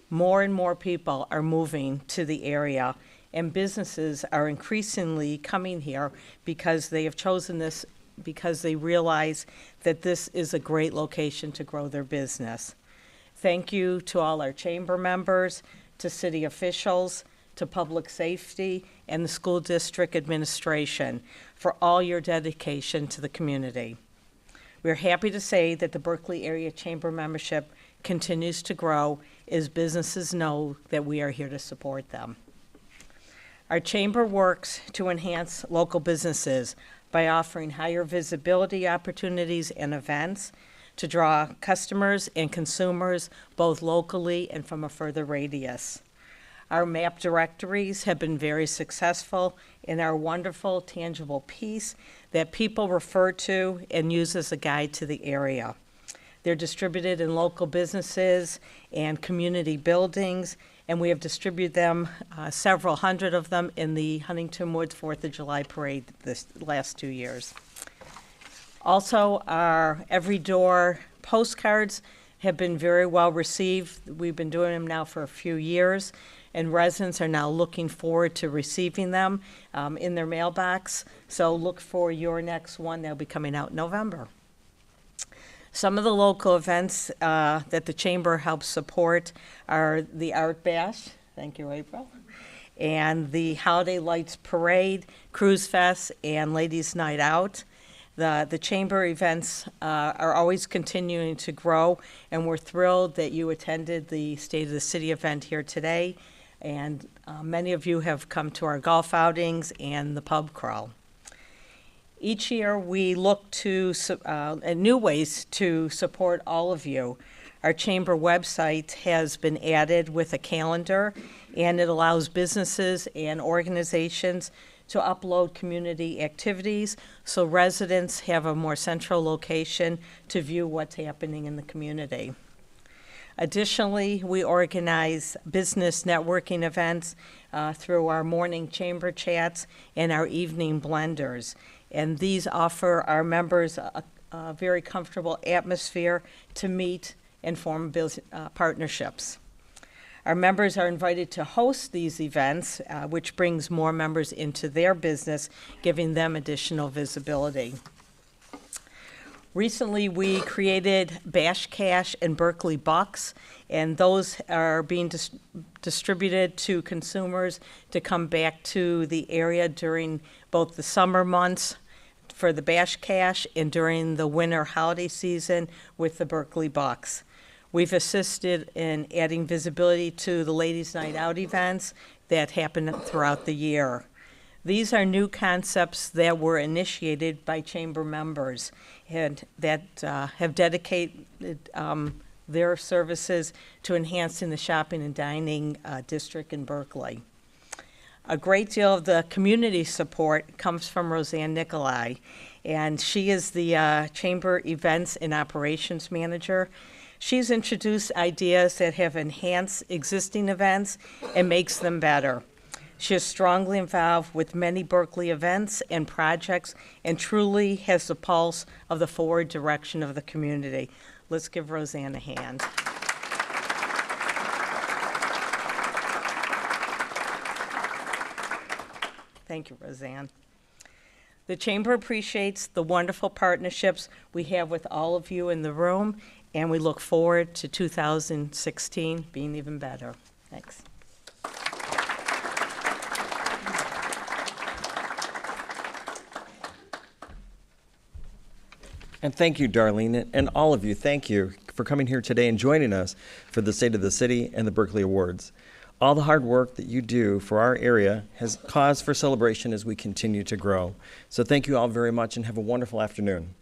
more and more people are moving to the area, and businesses are increasingly coming here because they have chosen this because they realize that this is a great location to grow their business. Thank you to all our Chamber members, to city officials, to public safety, and the school district administration for all your dedication to the community. We're happy to say that the Berkeley Area Chamber membership continues to grow as businesses know that we are here to support them. Our Chamber works to enhance local businesses by offering higher visibility opportunities and events to draw customers and consumers both locally and from a further radius. Our map directories have been very successful in our wonderful, tangible piece that people refer to and use as a guide to the area. They're distributed in local businesses and community buildings, and we have distributed them, several hundred of them, in the Huntington Woods 4th of July parade this last 2 years. Also, our Every Door postcards have been very well received. We've been doing them now for a few years, and residents are now looking forward to receiving them in their mailbox. So look for your next one. They'll be coming out in November. Some of the local events that the Chamber helps support are the Art Bash, thank you, April, and the Holiday Lights Parade, Cruise Fest, and Ladies' Night Out. The Chamber events are always continuing to grow, and we're thrilled that you attended the State of the City event here today, and many of you have come to our golf outings and the pub crawl. Each year, we look to new ways to support all of you. Our Chamber website has been added with a calendar, and it allows businesses and organizations to upload community activities so residents have a more central location to view what's happening in the community. Additionally, we organize business networking events through our morning Chamber chats and our evening blenders. And these offer our members a very comfortable atmosphere to meet and form partnerships. Our members are invited to host these events, which brings more members into their business, giving them additional visibility. Recently, we created Bash Cash and Berkeley Bucks, and those are being distributed to consumers to come back to the area during both the summer months for the Bash Cash and during the winter holiday season with the Berkeley Bucks. We've assisted in adding visibility to the Ladies' Night Out events that happen throughout the year. These are new concepts that were initiated by chamber members and that have dedicated their services to enhancing the shopping and dining district in Berkeley. A great deal of the community support comes from Roseanne Nicolai, and she is the Chamber Events and Operations Manager. She's introduced ideas that have enhanced existing events and makes them better. She is strongly involved with many Berkeley events and projects and truly has the pulse of the forward direction of the community. Let's give Roseanne a hand. Thank you, Roseanne. The Chamber appreciates the wonderful partnerships we have with all of you in the room, and we look forward to 2016 being even better. Thanks. And thank you, Darlene, and all of you, thank you for coming here today and joining us for the State of the City and the Berkeley Awards. All the hard work that you do for our area has cause for celebration as we continue to grow. So thank you all very much and have a wonderful afternoon.